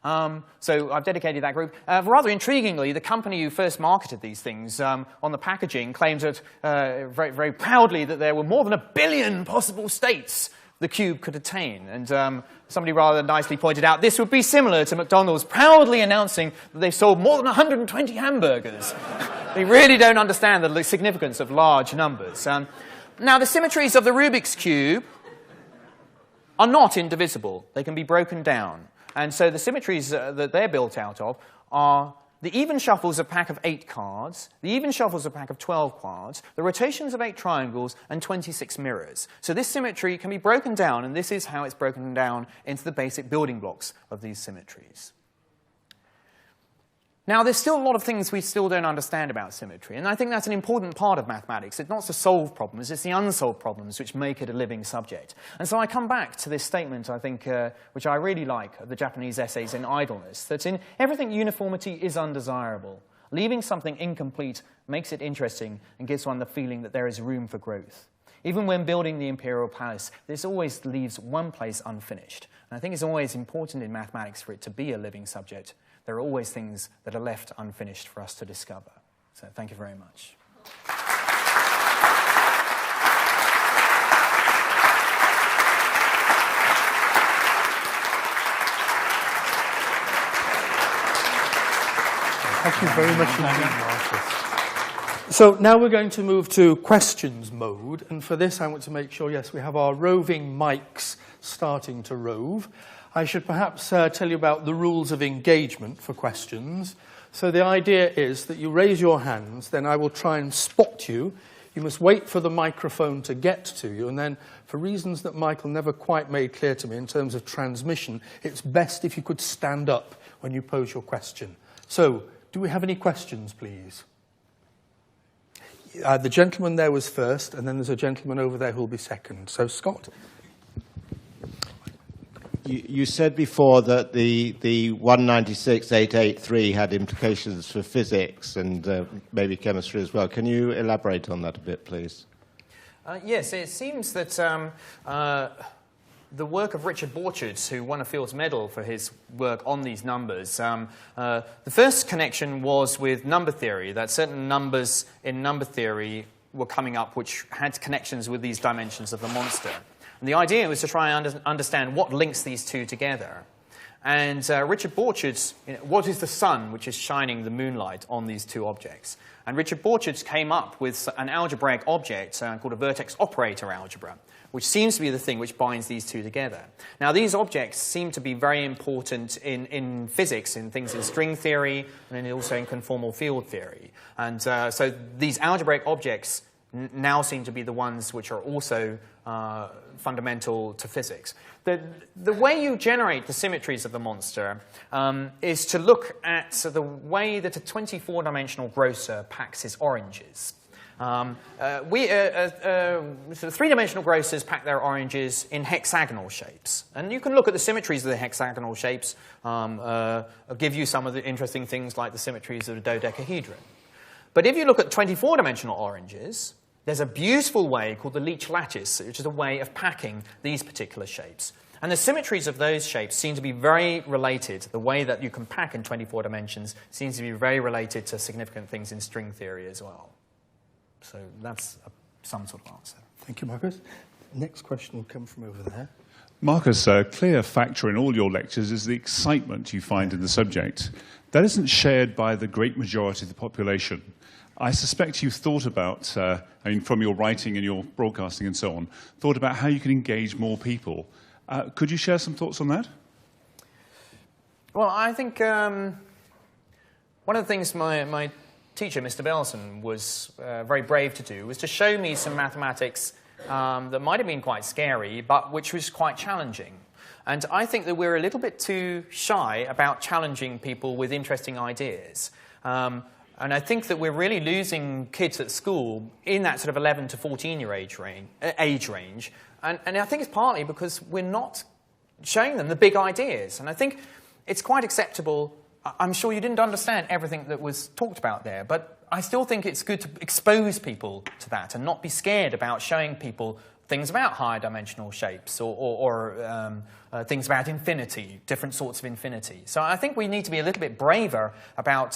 So I've dedicated that group. Rather intriguingly, the company who first marketed these things on the packaging claims that very, very proudly that there were more than 1 billion possible states the cube could attain. And somebody rather nicely pointed out this would be similar to McDonald's proudly announcing that they sold more than 120 hamburgers. They really don't understand the significance of large numbers. Now, the symmetries of the Rubiks Cube are not indivisible. They can be broken down. And so the symmetries that they're built out of are the even shuffles of a pack of 8 cards, the even shuffles of a pack of 12 cards, the rotations of 8 triangles, and 26 mirrors. So this symmetry can be broken down, and this is how it's broken down into the basic building blocks of these symmetries. Now, there's still a lot of things we still don't understand about symmetry, and I think that's an important part of mathematics. It's not to solve problems, it's the unsolved problems which make it a living subject. And so I come back to this statement, I think, which I really like, of the Japanese essays in idleness, that in everything uniformity is undesirable. Leaving something incomplete makes it interesting and gives one the feeling that there is room for growth. Even when building the imperial palace, this always leaves one place unfinished. And I think it's always important in mathematics for it to be a living subject. There are always things that are left unfinished for us to discover. So thank you very much. Thank you very much indeed, Marcus. So now we're going to move to questions mode. And for this, I want to make sure, yes, we have our roving mics starting to rove. I should perhaps tell you about the rules of engagement for questions. So the idea is that you raise your hands, then I will try and spot you. You must wait for the microphone to get to you, and then for reasons that Michael never quite made clear to me in terms of transmission, it's best if you could stand up when you pose your question. So, do we have any questions, please? The gentleman there was first, and then there's a gentleman over there who will be second. So, Scott. You said before that the 196.883 had implications for physics and maybe chemistry as well. Can you elaborate on that a bit, please? Yes, it seems that the work of Richard Borcherds, who won a Fields Medal for his work on these numbers, the first connection was with number theory, that certain numbers in number theory were coming up which had connections with these dimensions of the monster. And the idea was to try and understand what links these two together. And Richard Borcherds, what is the sun which is shining the moonlight on these two objects? And Richard Borcherds came up with an algebraic object called a vertex operator algebra, which seems to be the thing which binds these two together. Now, these objects seem to be very important in physics, in things in string theory, and then also in conformal field theory. And so these algebraic objects now seem to be the ones which are also fundamental to physics. The way you generate the symmetries of the monster is to look at the way that a 24-dimensional grocer packs his oranges. Three-dimensional grocers pack their oranges in hexagonal shapes. And you can look at the symmetries of the hexagonal shapes, give you some of the interesting things like the symmetries of the dodecahedron. But if you look at 24-dimensional oranges, there's a beautiful way called the Leech lattice, which is a way of packing these particular shapes. And the symmetries of those shapes seem to be very related. The way that you can pack in 24 dimensions seems to be very related to significant things in string theory as well. So that's some sort of answer. Thank you, Marcus. Next question will come from over there. Marcus, a clear factor in all your lectures is the excitement you find in the subject. That isn't shared by the great majority of the population. I suspect you've thought about, from your writing and your broadcasting and so on, thought about how you can engage more people. Could you share some thoughts on that? Well, I think one of the things my teacher, Mr. Belson, was very brave to do was to show me some mathematics that might have been quite scary, but which was quite challenging. And I think that we're a little bit too shy about challenging people with interesting ideas. And I think that we're really losing kids at school in that sort of 11 to 14-year age range. And I think it's partly because we're not showing them the big ideas. And I think it's quite acceptable. I'm sure you didn't understand everything that was talked about there, but I still think it's good to expose people to that and not be scared about showing people things about higher dimensional shapes or things about infinity, different sorts of infinity. So I think we need to be a little bit braver about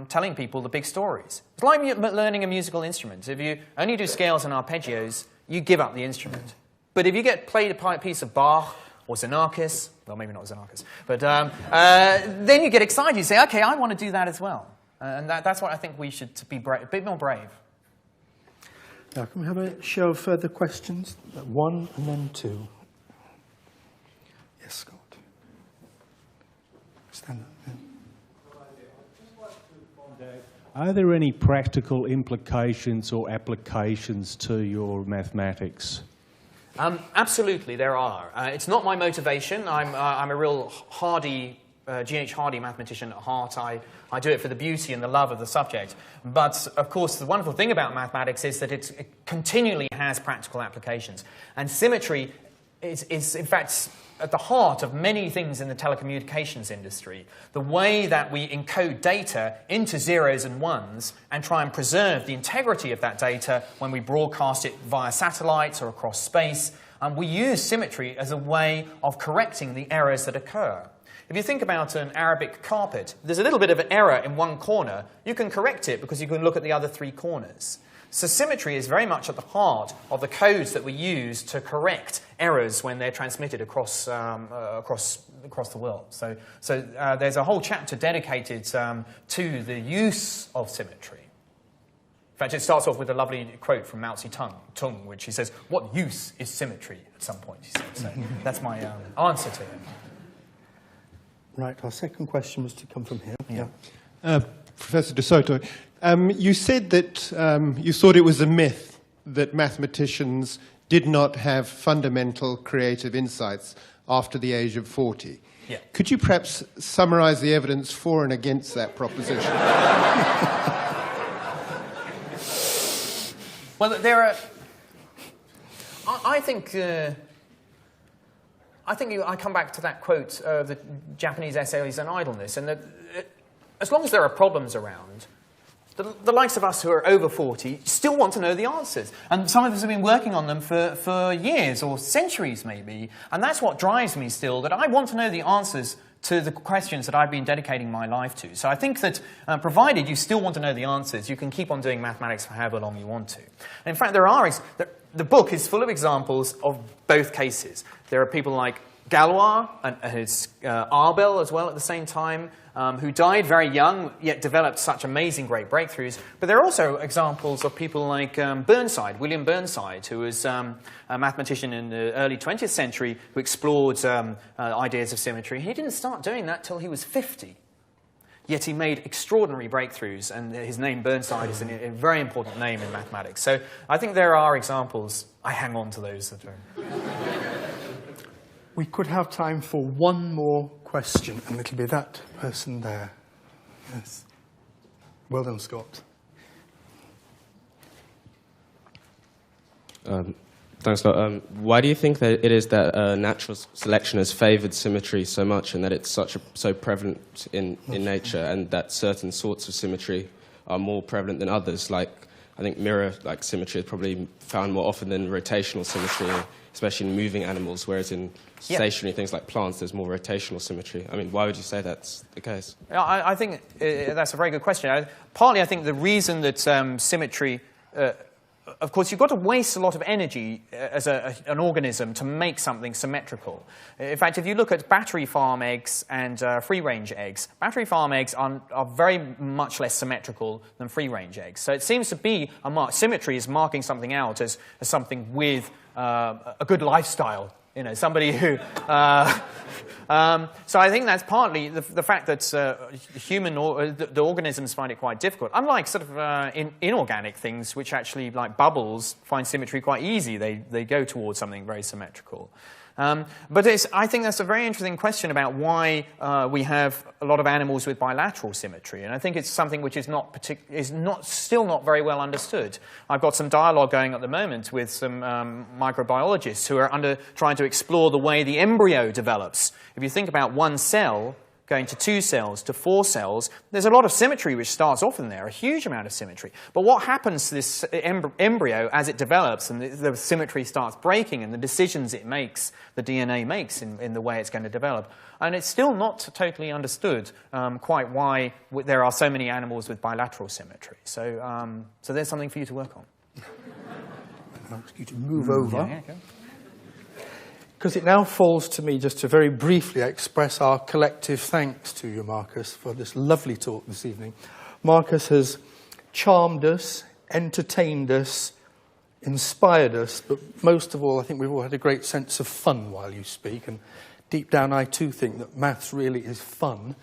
telling people the big stories. It's like learning a musical instrument. If you only do scales and arpeggios, you give up the instrument. But if you get played a piece of Bach or Xenakis, well, maybe not Xenakis, but then you get excited. You say, OK, I want to do that as well. And that's what I think we should be a bit more brave. Now, can we have a show of further questions? One and then two. Yes, Scott. Stand up. Yeah. Are there any practical implications or applications to your mathematics? Absolutely, there are. It's not my motivation. I'm a real hardy, G.H. Hardy mathematician at heart. I do it for the beauty and the love of the subject. But, of course, the wonderful thing about mathematics is that it continually has practical applications. And symmetry is, in fact, at the heart of many things in the telecommunications industry. The way that we encode data into zeros and ones and try and preserve the integrity of that data when we broadcast it via satellites or across space. And we use symmetry as a way of correcting the errors that occur. If you think about an Arabic carpet, there's a little bit of an error in one corner. You can correct it because you can look at the other three corners. So symmetry is very much at the heart of the codes that we use to correct errors when they're transmitted across the world. So there's a whole chapter dedicated to the use of symmetry. In fact, it starts off with a lovely quote from Mao Zedong, which he says, "What use is symmetry?" at some point, he said. So that's my answer to him. Right, our second question was to come from here. Yeah. Professor de Sautoy, you said that you thought it was a myth that mathematicians did not have fundamental creative insights after the age of 40. Yeah. Could you perhaps summarize the evidence for and against that proposition? Well, there are... I think I come back to that quote of the Japanese essays on idleness, and that as long as there are problems around, the likes of us who are over 40 still want to know the answers. And some of us have been working on them for years or centuries maybe, and that's what drives me still, that I want to know the answers to the questions that I've been dedicating my life to. So I think that provided you still want to know the answers, you can keep on doing mathematics for however long you want to. And in fact, the book is full of examples of both cases. There are people like Galois and his Abel as well at the same time, who died very young, yet developed such amazing great breakthroughs. But there are also examples of people like Burnside, William Burnside, who was a mathematician in the early 20th century who explored ideas of symmetry. He didn't start doing that till he was 50. Yet he made extraordinary breakthroughs, and his name, Burnside, is a very important name in mathematics. So I think there are examples. I hang on to those that are... We could have time for one more question, and it'll be that person there. Yes. Well done, Scott. Thanks a lot. Why do you think that it is that natural selection has favoured symmetry so much, and that it's so prevalent in nature, and that certain sorts of symmetry are more prevalent than others? Like, I think mirror-like symmetry is probably found more often than rotational symmetry, especially in moving animals, whereas in stationary things like plants, there's more rotational symmetry. I mean, why would you say that's the case? I think that's a very good question. Partly, I think the reason that symmetry of course, you've got to waste a lot of energy as an organism to make something symmetrical. In fact, if you look at battery farm eggs and free-range eggs, battery farm eggs are very much less symmetrical than free-range eggs. So it seems to be symmetry is marking something out as something with a good lifestyle. You know, somebody who... so I think that's partly the fact that the organisms find it quite difficult. Unlike sort of inorganic things, which actually, like bubbles, find symmetry quite easy. They go towards something very symmetrical. But I think that's a very interesting question about why we have a lot of animals with bilateral symmetry, and I think it's something which is still not very well understood. I've got some dialogue going at the moment with some microbiologists who are trying to explore the way the embryo develops. If you think about one cell going to 2 cells to 4 cells, there's a lot of symmetry which starts off in there, a huge amount of symmetry. But what happens to this embryo as it develops and the symmetry starts breaking and the decisions it makes, the DNA makes in the way it's going to develop? And it's still not totally understood quite why there are so many animals with bilateral symmetry. So, so there's something for you to work on. I'll ask you to move over. Yeah, okay. Because it now falls to me just to very briefly express our collective thanks to you, Marcus, for this lovely talk this evening. Marcus has charmed us, entertained us, inspired us, but most of all, I think we've all had a great sense of fun while you speak, and deep down I too think that maths really is fun.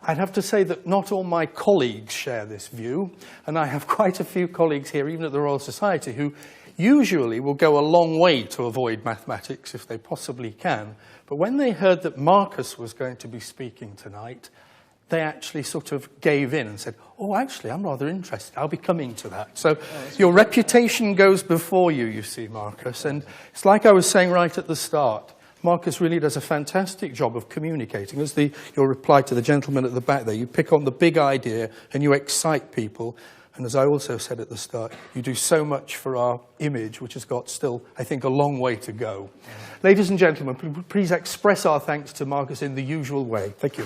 I'd have to say that not all my colleagues share this view, and I have quite a few colleagues here, even at the Royal Society, who usually will go a long way to avoid mathematics if they possibly can. But when they heard that Marcus was going to be speaking tonight, they actually sort of gave in and said, oh, actually, I'm rather interested. I'll be coming to that. So your reputation goes before you, you see, Marcus. And it's like I was saying right at the start. Marcus really does a fantastic job of communicating. As your reply to the gentleman at the back there, you pick on the big idea and you excite people. And as I also said at the start, you do so much for our image, which has got still, I think, a long way to go. Ladies and gentlemen, please express our thanks to Marcus in the usual way. Thank you.